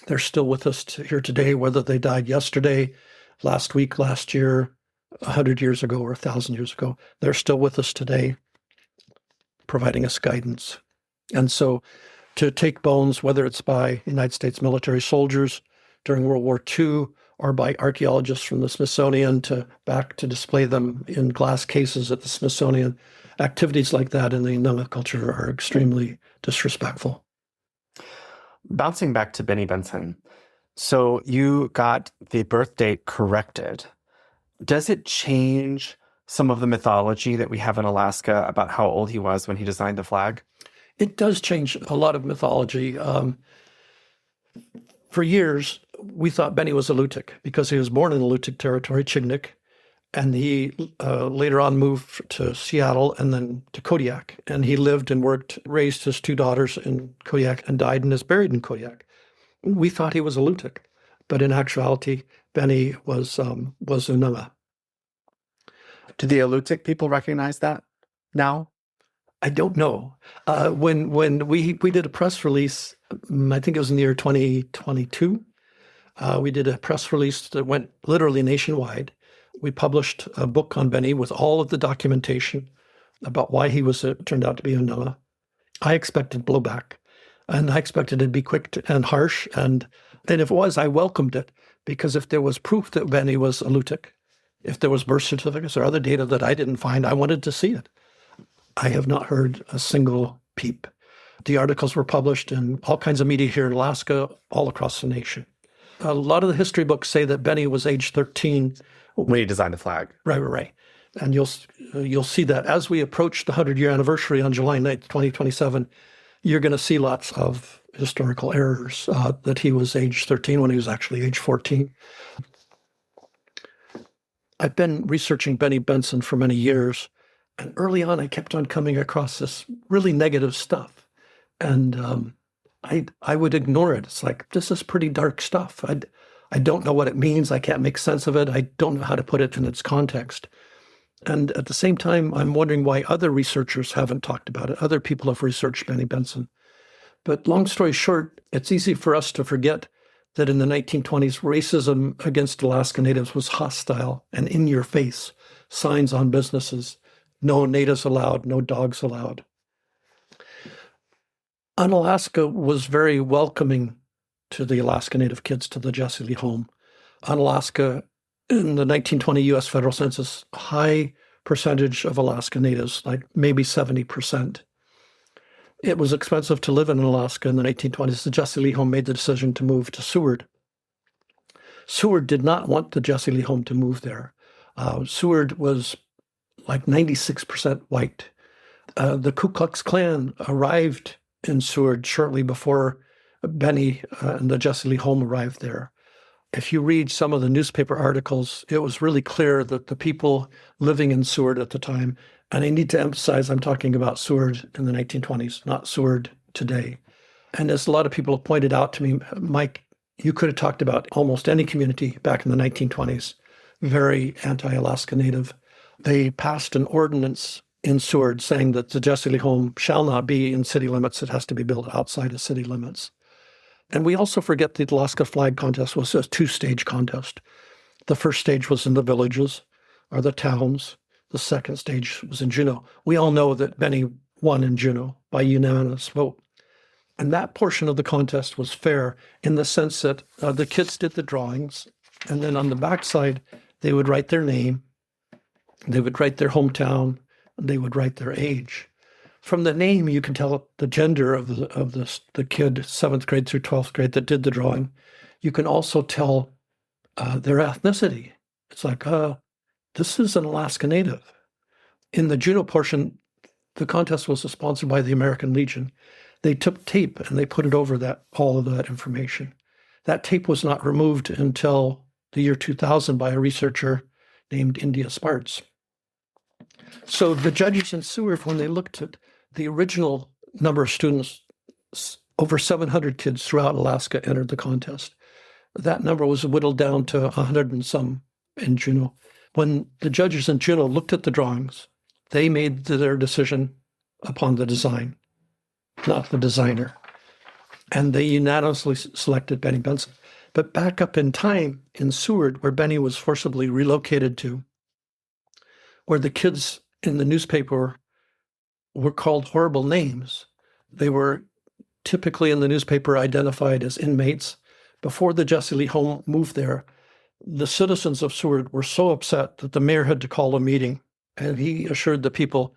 They're still with us here today, whether they died yesterday, last week, last year, 100 years ago, or 1,000 years ago. They're still with us today, providing us guidance. And so to take bones, whether it's by United States military soldiers during World War II or by archaeologists from the Smithsonian back to display them in glass cases at the Smithsonian, activities like that in the Unalaska culture are extremely disrespectful. Bouncing back to Benny Benson, so you got the birth date corrected. Does it change some of the mythology that we have in Alaska about how old he was when he designed the flag? It does change a lot of mythology. For years, we thought Benny was Alutiiq because he was born in Alutiiq territory, Chignik, and he later on moved to Seattle and then to Kodiak. And he lived and worked, raised his 2 daughters in Kodiak and died and is buried in Kodiak. We thought he was Alutiiq, but in actuality, Benny was Unalaska. Do the Alutiiq people recognize that now? I don't know. When we did a press release, I think it was in the year 2022, we did a press release that went literally nationwide. We published a book on Benny with all of the documentation about why he turned out to be Unalaska. I expected blowback, and I expected it to be quick and harsh. And then if it was, I welcomed it, because if there was proof that Benny was Alutiiq, if there was birth certificates or other data that I didn't find, I wanted to see it. I have not heard a single peep. The articles were published in all kinds of media here in Alaska, all across the nation. A lot of the history books say that Benny was age 13 when he designed the flag. Right. And you'll see that as we approach the 100-year anniversary on July 9th, 2027, you're going to see lots of historical errors, that he was age 13 when he was actually age 14. I've been researching Benny Benson for many years, and early on I kept on coming across this really negative stuff. And I would ignore it. It's like, this is pretty dark stuff. I don't know what it means. I can't make sense of it. I don't know how to put it in its context. And at the same time, I'm wondering why other researchers haven't talked about it. Other people have researched Benny Benson. But long story short, it's easy for us to forget that in the 1920s, racism against Alaska Natives was hostile and in your face. Signs on businesses, no natives allowed, no dogs allowed. Unalaska was very welcoming to the Alaska Native kids to the Jesse Lee home. Unalaska, in the 1920 U.S. federal census, high percentage of Alaska Natives, like maybe 70%. It was expensive to live in Alaska in the 1920s. The Jesse Lee home made the decision to move to Seward. Seward did not want the Jesse Lee home to move there. Seward was like 96% white. The Ku Klux Klan arrived in Seward shortly before Benny and the Jesse Lee home arrived there. If you read some of the newspaper articles, it was really clear that the people living in Seward at the time, and I need to emphasize I'm talking about Seward in the 1920s, not Seward today. And as a lot of people have pointed out to me, Mike, you could have talked about almost any community back in the 1920s, very anti-Alaska Native. They passed an ordinance in Seward saying that the Jesse Lee home shall not be in city limits. It has to be built outside of city limits. And we also forget the Alaska Flag Contest was a 2-stage contest. The first stage was in the villages or the towns. The second stage was in Juneau. We all know that Benny won in Juneau by unanimous vote. And that portion of the contest was fair in the sense that the kids did the drawings, and then on the backside, they would write their name, they would write their hometown, they would write their age. From the name, you can tell the gender of the kid, 7th grade through 12th grade, that did the drawing. You can also tell their ethnicity. It's like, this is an Alaska Native. In the Juneau portion, the contest was sponsored by the American Legion. They took tape and they put it over all of that information. That tape was not removed until the year 2000 by a researcher named India Smarts. So the judges in Seward, when they looked at the original number of students, over 700 kids throughout Alaska entered the contest. That number was whittled down to 100 and some in Juneau. When the judges in Juneau looked at the drawings, they made their decision upon the design, not the designer. And they unanimously selected Benny Benson. But back up in time in Seward, where Benny was forcibly relocated to, where the kids in the newspaper were called horrible names. They were typically in the newspaper identified as inmates. Before the Jesse Lee home moved there, the citizens of Seward were so upset that the mayor had to call a meeting, and he assured the people,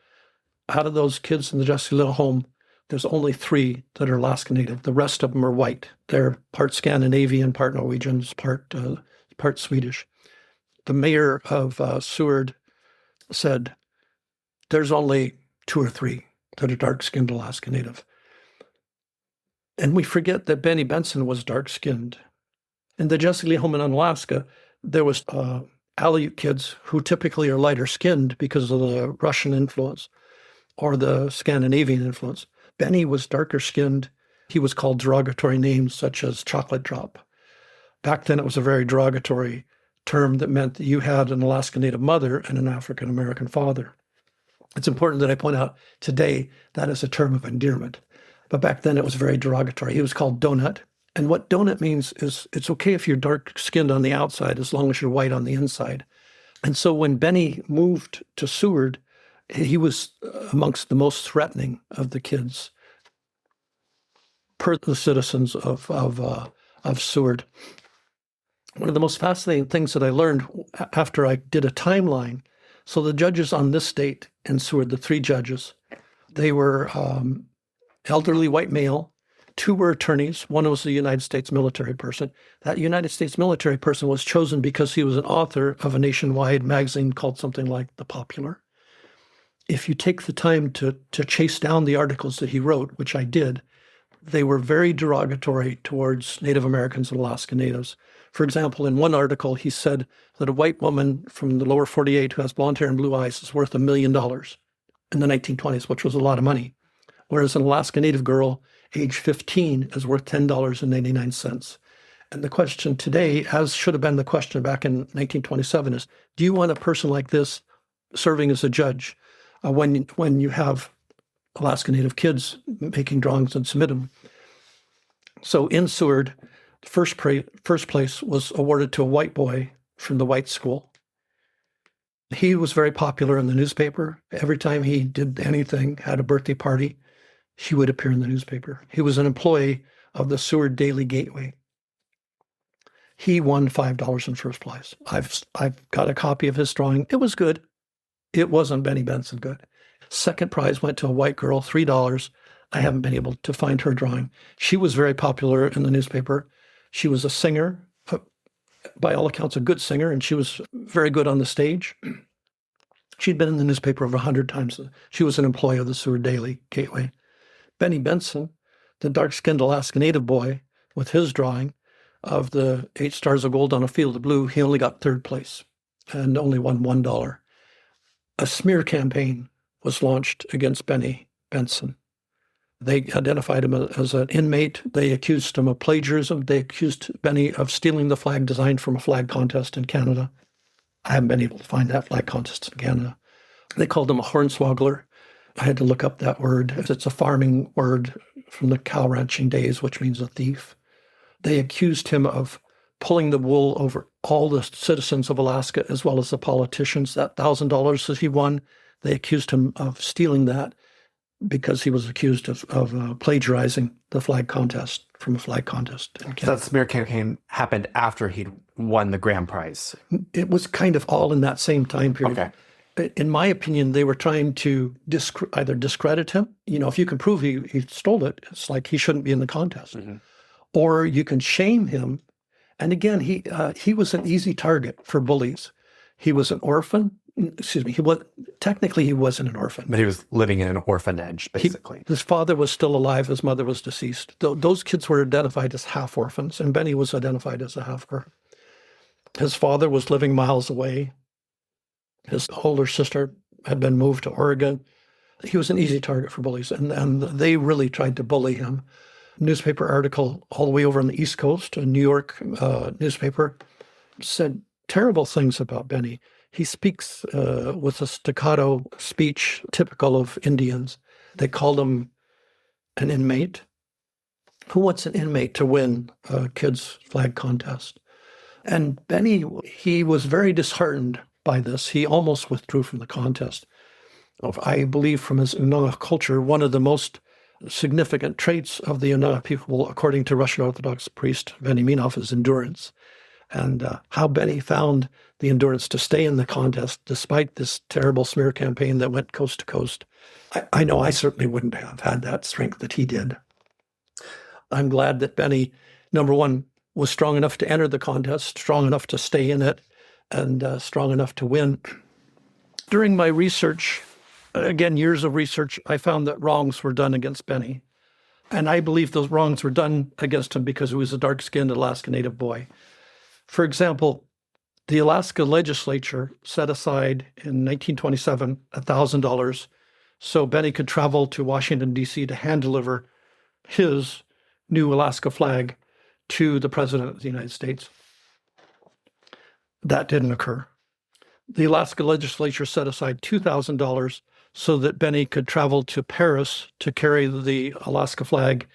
out of those kids in the Jesse Lee home, there's only 3 that are Alaska Native. The rest of them are white. They're part Scandinavian, part Norwegian, part Swedish. The mayor of Seward said, there's only 2 or 3 that are dark-skinned Alaska Native. And we forget that Benny Benson was dark-skinned. In the Jesse Lee home in Unalaska, there was Aleut kids who typically are lighter-skinned because of the Russian influence or the Scandinavian influence. Benny was darker-skinned. He was called derogatory names such as chocolate drop. Back then, it was a very derogatory term that meant that you had an Alaska Native mother and an African-American father. It's important that I point out today that is a term of endearment. But back then it was very derogatory. He was called donut. And what donut means is it's okay if you're dark-skinned on the outside as long as you're white on the inside. And so when Benny moved to Seward, he was amongst the most threatening of the kids per the citizens of Seward. One of the most fascinating things that I learned after I did a timeline, so the judges on this date in Seward, the 3 judges, they were elderly white male. 2 were attorneys. 1 was a United States military person. That United States military person was chosen because he was an author of a nationwide magazine called something like The Popular. If you take the time to chase down the articles that he wrote, which I did, they were very derogatory towards Native Americans and Alaska Natives. For example, in one article, he said that a white woman from the lower 48 who has blonde hair and blue eyes is worth $1 million in the 1920s, which was a lot of money. Whereas an Alaska Native girl, age 15, is worth $10.99. And the question today, as should have been the question back in 1927, is, do you want a person like this serving as a judge when you have Alaska Native kids making drawings and submit them? So in Seward, first place was awarded to a white boy from the white school. He was very popular in the newspaper. Every time he did anything, had a birthday party, he would appear in the newspaper. He was an employee of the Seward Daily Gateway. He won $5 in first place. I've got a copy of his drawing. It was good. It wasn't Benny Benson good. Second prize went to a white girl, $3. I haven't been able to find her drawing. She was very popular in the newspaper. She was a singer, by all accounts, a good singer, and she was very good on the stage. She'd been in the newspaper over 100 times. She was an employee of the Seward Daily Gateway. Benny Benson, the dark-skinned Alaska Native boy, with his drawing of the 8 stars of gold on a field of blue, he only got 3rd place and only won $1. A smear campaign was launched against Benny Benson. They identified him as an inmate. They accused him of plagiarism. They accused Benny of stealing the flag design from a flag contest in Canada. I haven't been able to find that flag contest in Canada. They called him a hornswoggler. I had to look up that word. It's a farming word from the cow ranching days, which means a thief. They accused him of pulling the wool over all the citizens of Alaska as well as the politicians. That $1,000 that he won, they accused him of stealing that because he was accused of plagiarizing the flag contest from a flag contest in Canada. So that smear campaign happened after he'd won the grand prize. It was kind of all in that same time period. Okay. In my opinion, they were trying to either discredit him. You know, if you can prove he stole it, it's like he shouldn't be in the contest. Mm-hmm. Or you can shame him. And again, he was an easy target for bullies. He was an orphan. Excuse me. He wasn't an orphan. But he was living in an orphanage, basically. His father was still alive. His mother was deceased. Those kids were identified as half orphans, and Benny was identified as a half orphan. His father was living miles away. His older sister had been moved to Oregon. He was an easy target for bullies, and they really tried to bully him. Newspaper article all the way over on the East Coast, a New York newspaper, said terrible things about Benny. He speaks with a staccato speech typical of Indians. They called him an inmate. Who wants an inmate to win a kids' flag contest? And Benny, he was very disheartened by this. He almost withdrew from the contest. I believe from his Unalaska culture, one of the most significant traits of the Unalaska people, according to Russian Orthodox priest Benny Unangax, is endurance. And how Benny found the endurance to stay in the contest despite this terrible smear campaign that went coast to coast. I know I certainly wouldn't have had that strength that he did. I'm glad that Benny, number one, was strong enough to enter the contest, strong enough to stay in it, and strong enough to win. During my research, again, years of research, I found that wrongs were done against Benny. And I believe those wrongs were done against him because he was a dark-skinned Alaska Native boy. For example, the Alaska legislature set aside in 1927 $1,000 so Benny could travel to Washington, D.C. to hand-deliver his new Alaska flag to the President of the United States. That didn't occur. The Alaska legislature set aside $2,000 so that Benny could travel to Paris to carry the Alaska flag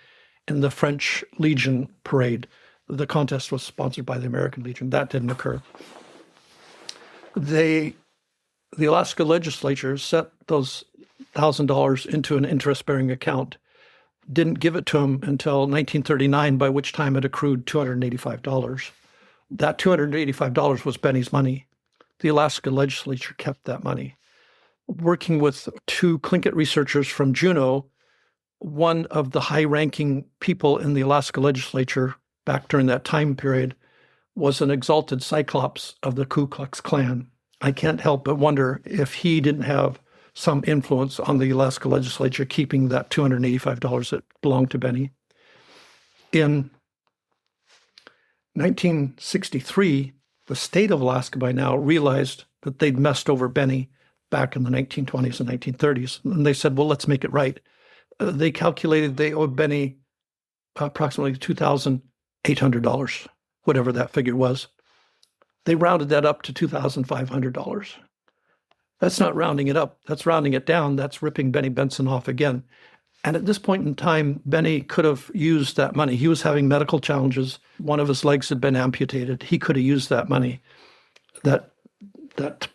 in the French Legion parade. The contest was sponsored by the American Legion. That didn't occur. The Alaska legislature set those $1,000 into an interest-bearing account, didn't give it to him until 1939, by which time it accrued $285. That $285 was Benny's money. The Alaska legislature kept that money. Working with two Tlingit researchers from Juneau, one of the high-ranking people in the Alaska legislature back during that time period was an exalted cyclops of the Ku Klux Klan. I can't help but wonder if he didn't have some influence on the Alaska legislature keeping that $285 that belonged to Benny. In 1963, the state of Alaska by now realized that they'd messed over Benny back in the 1920s and 1930s. And they said, well, let's make it right. They calculated they owed Benny approximately $2,800, whatever that figure was. They rounded that up to $2,500. That's not rounding it up. That's rounding it down. That's ripping Benny Benson off again. And at this point in time, Benny could have used that money. He was having medical challenges. One of his legs had been amputated. He could have used that money, that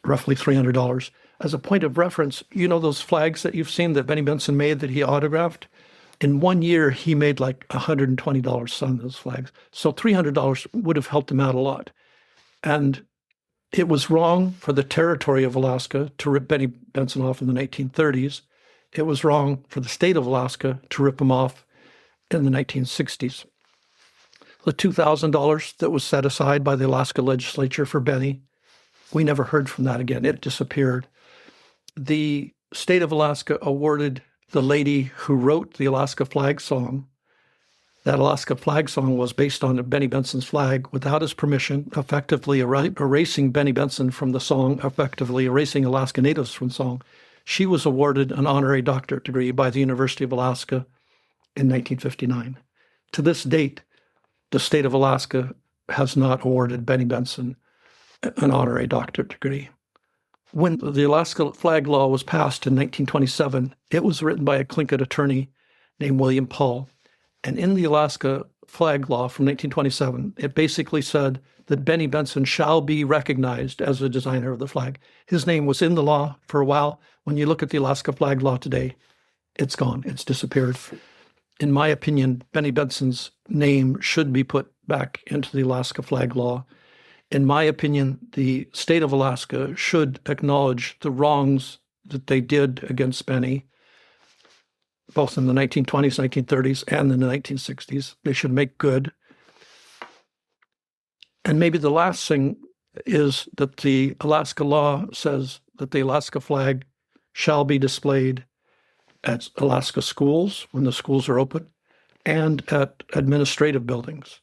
roughly $300. As a point of reference, you know those flags that you've seen that Benny Benson made that he autographed? In 1 year, he made like $120 selling those flags. So $300 would have helped him out a lot. And it was wrong for the territory of Alaska to rip Benny Benson off in the 1930s. It was wrong for the state of Alaska to rip him off in the 1960s. The $2,000 that was set aside by the Alaska legislature for Benny, we never heard from that again. It disappeared. The state of Alaska awarded the lady who wrote the Alaska flag song. That Alaska flag song was based on Benny Benson's flag without his permission, effectively erasing Benny Benson from the song, effectively erasing Alaska Natives from the song. She was awarded an honorary doctorate degree by the University of Alaska in 1959. To this date, the state of Alaska has not awarded Benny Benson an honorary doctorate degree. When the Alaska flag law was passed in 1927, it was written by a Tlingit attorney named William Paul. And in the Alaska flag law from 1927, it basically said that Benny Benson shall be recognized as the designer of the flag. His name was in the law for a while. When you look at the Alaska flag law today, it's gone. It's disappeared. In my opinion, Benny Benson's name should be put back into the Alaska flag law. In my opinion, the state of Alaska should acknowledge the wrongs that they did against Benny, both in the 1920s, 1930s, and in the 1960s. They should make good. And maybe the last thing is that the Alaska law says that the Alaska flag shall be displayed at Alaska schools when the schools are open and at administrative buildings.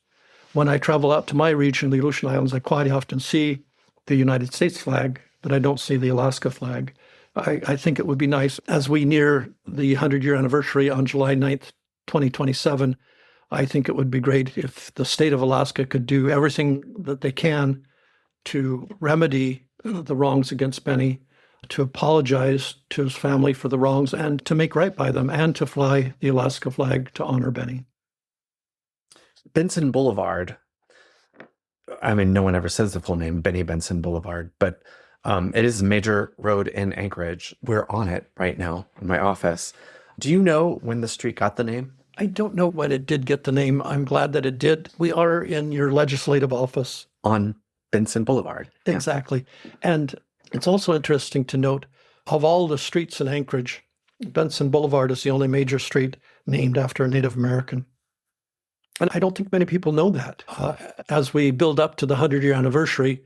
When I travel out to my region, the Aleutian Islands, I quite often see the United States flag, but I don't see the Alaska flag. I think it would be nice as we near the 100-year anniversary on July 9th, 2027. I think it would be great if the state of Alaska could do everything that they can to remedy the wrongs against Benny, to apologize to his family for the wrongs and to make right by them, and to fly the Alaska flag to honor Benny. Benson Boulevard. I mean, no one ever says the full name, Benny Benson Boulevard, but it is a major road in Anchorage. We're on it right now in my office. Do you know when the street got the name? I don't know when it did get the name. I'm glad that it did. We are in your legislative office. On Benson Boulevard. Exactly. And it's also interesting to note, of all the streets in Anchorage, Benson Boulevard is the only major street named after a Native American. And I don't think many people know that. As we build up to the 100-year anniversary,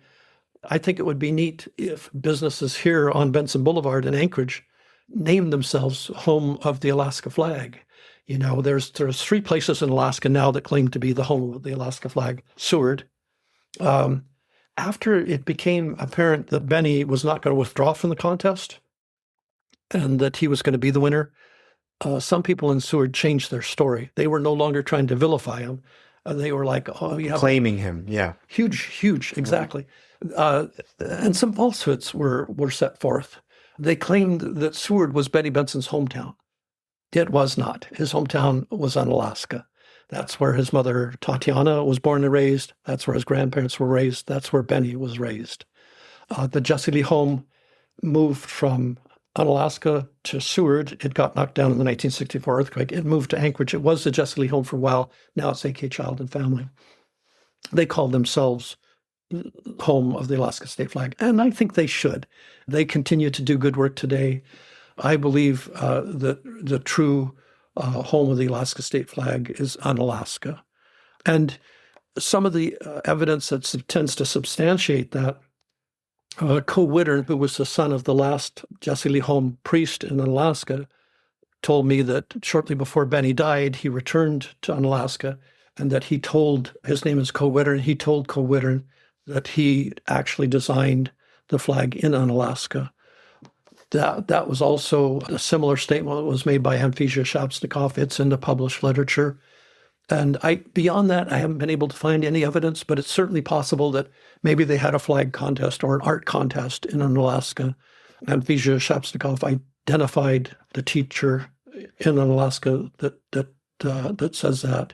I think it would be neat if businesses here on Benson Boulevard in Anchorage name themselves home of the Alaska flag. You know, there's 3 places in Alaska now that claim to be the home of the Alaska flag. Seward. After it became apparent that Benny was not going to withdraw from the contest and that he was going to be the winner, some people in Seward changed their story. They were no longer trying to vilify him. They were like, oh, yeah. Claiming him, yeah. Huge, exactly. And some falsehoods were set forth. They claimed that Seward was Benny Benson's hometown. It was not. His hometown was Unalaska. That's where his mother, Tatiana, was born and raised. That's where his grandparents were raised. That's where Benny was raised. The Jesse Lee home moved from Unalaska to Seward. It got knocked down in the 1964 earthquake. It moved to Anchorage. It was the Jesse Lee home for a while. Now it's AK Child and Family. They called themselves home of the Alaska state flag, and I think they should. They continue to do good work today. I believe that the true home of the Alaska state flag is Unalaska. And some of the evidence that tends to substantiate that, Co Wittern, who was the son of the last Jesse Lee home priest in Alaska, told me that shortly before Benny died, he returned to Unalaska, and that he told, his name is Co Wittern, he told Co Wittern that he actually designed the flag in Unalaska. That was also a similar statement that was made by Amphisia Shapsnikov. It's in the published literature. And beyond that, I haven't been able to find any evidence, but it's certainly possible that maybe they had a flag contest or an art contest in Unalaska. Amphisia Shapsnikov identified the teacher in Unalaska that says that.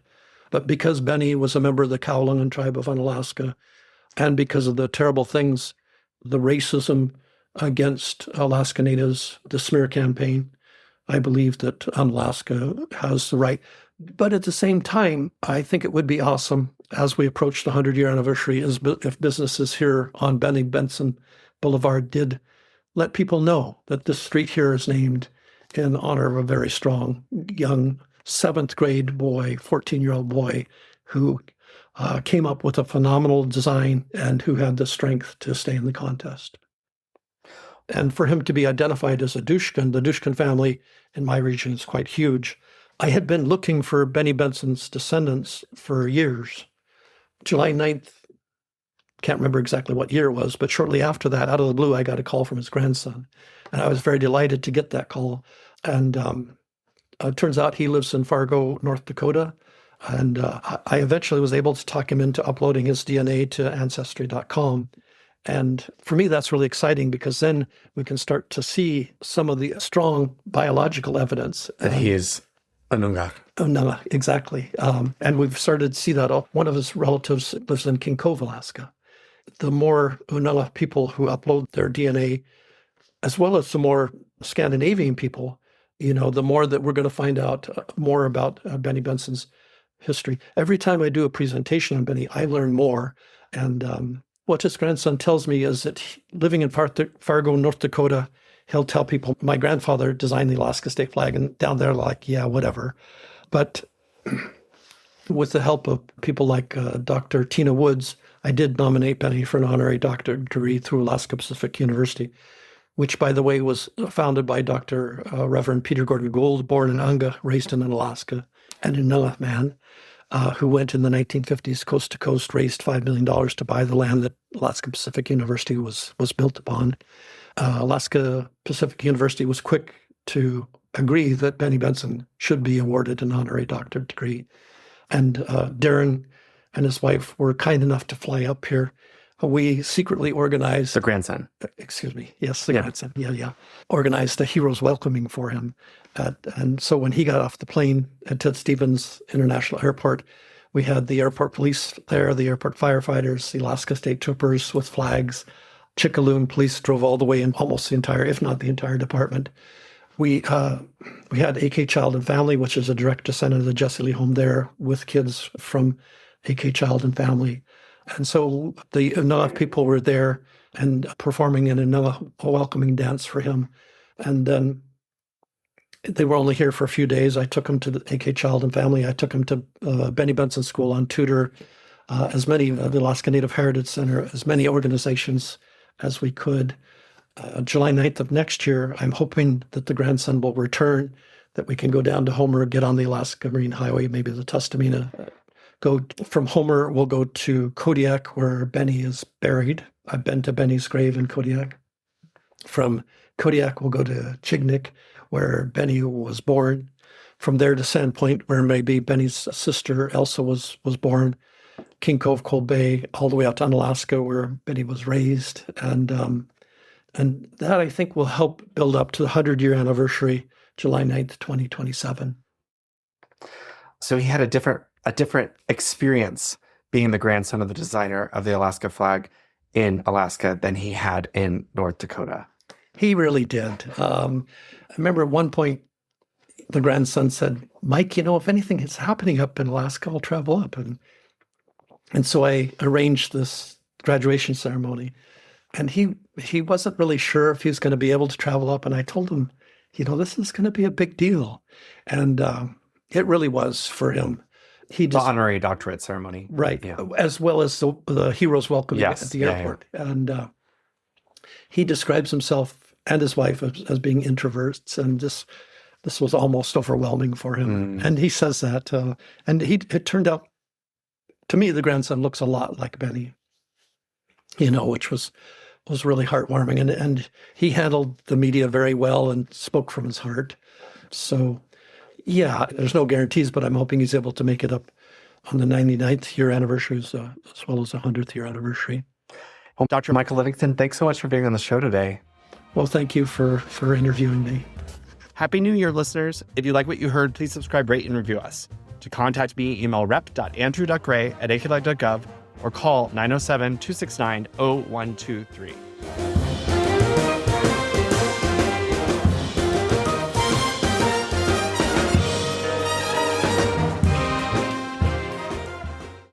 But because Benny was a member of the Kowloon tribe of Unalaska, and because of the terrible things, the racism against Alaska Natives, the smear campaign, I believe that Unalaska has the right. But at the same time, I think it would be awesome as we approach the 100-year anniversary if businesses here on Benny Benson Boulevard did let people know that this street here is named in honor of a very strong young 7th grade boy, 14-year-old boy who came up with a phenomenal design and who had the strength to stay in the contest. And for him to be identified as a Dushkin, the Dushkin family in my region is quite huge. I had been looking for Benny Benson's descendants for years. July 9th, can't remember exactly what year it was, but shortly after that, out of the blue, I got a call from his grandson. And I was very delighted to get that call. And it turns out he lives in Fargo, North Dakota. And I eventually was able to talk him into uploading his DNA to Ancestry.com. And for me, that's really exciting because then we can start to see some of the strong biological evidence. That he is Unalaska. Unalaska, exactly. And we've started to see that. One of his relatives lives in King Cove, Alaska. The more Unalaska people who upload their DNA, as well as the more Scandinavian people, the more that we're going to find out more about Benny Benson's history. Every time I do a presentation on Benny, I learn more. And what his grandson tells me is that living in Fargo, North Dakota, he'll tell people, my grandfather designed the Alaska state flag, and down there, like, yeah, whatever. But with the help of people like Dr. Tina Woods, I did nominate Benny for an honorary doctorate degree through Alaska Pacific University, which, by the way, was founded by Dr. Reverend Peter Gordon Gould, born in Unga, raised in Alaska, and an Unalaska man. who went in the 1950s coast to coast, raised $5 million to buy the land that Alaska Pacific University was built upon. Alaska Pacific University was quick to agree that Benny Benson should be awarded an honorary doctorate degree. And Darren and his wife were kind enough to fly up here. We secretly organized... The grandson. Excuse me. Yes, the grandson. Yeah. Organized a hero's welcoming for him. And so when he got off the plane at Ted Stevens International Airport, we had the airport police there, the airport firefighters, the Alaska State Troopers with flags. Chickaloon police drove all the way in, almost the entire, if not the entire department. We had AK Child and Family, which is a direct descendant of the Jesse Lee home there, with kids from AK Child and Family. And so the Unalaska people were there and performing in a welcoming dance for him. And then they were only here for a few days. I took them to the AK Child and Family. I took them to Benny Benson School on tutor, as many, the Alaska Native Heritage Center, as many organizations as we could. July 9th of next year, I'm hoping that the grandson will return, that we can go down to Homer, get on the Alaska Marine Highway, maybe the Tustamina. Go from Homer, we'll go to Kodiak, where Benny is buried. I've been to Benny's grave in Kodiak. From Kodiak, we'll go to Chignik, where Benny was born. From there to Sandpoint, where maybe Benny's sister Elsa was born. King Cove, Cold Bay, all the way out to Unalaska, where Benny was raised. And that, I think, will help build up to the 100-year anniversary, July 9th, 2027. So he had a different experience being the grandson of the designer of the Alaska flag in Alaska than he had in North Dakota. He really did. I remember at one point, the grandson said, "Mike, if anything is happening up in Alaska, I'll travel up." And so I arranged this graduation ceremony. And he wasn't really sure if he was going to be able to travel up. And I told him, this is going to be a big deal. And it really was for him. The honorary doctorate ceremony. Right. Yeah. As well as the hero's welcoming at the airport. Yeah. And he describes himself and his wife as being introverts. And this was almost overwhelming for him. And he says that. And it turned out, to me, the grandson looks a lot like Benny, which was really heartwarming. And he handled the media very well and spoke from his heart. So, yeah, there's no guarantees, but I'm hoping he's able to make it up on the 99th year anniversary as well as the 100th year anniversary. Well, Dr. Michael Livingston, thanks so much for being on the show today. Well, thank you for interviewing me. Happy New Year, listeners. If you like what you heard, please subscribe, rate, and review us. To contact me, email rep.andrew.gray@akelite.gov or call 907-269-0123.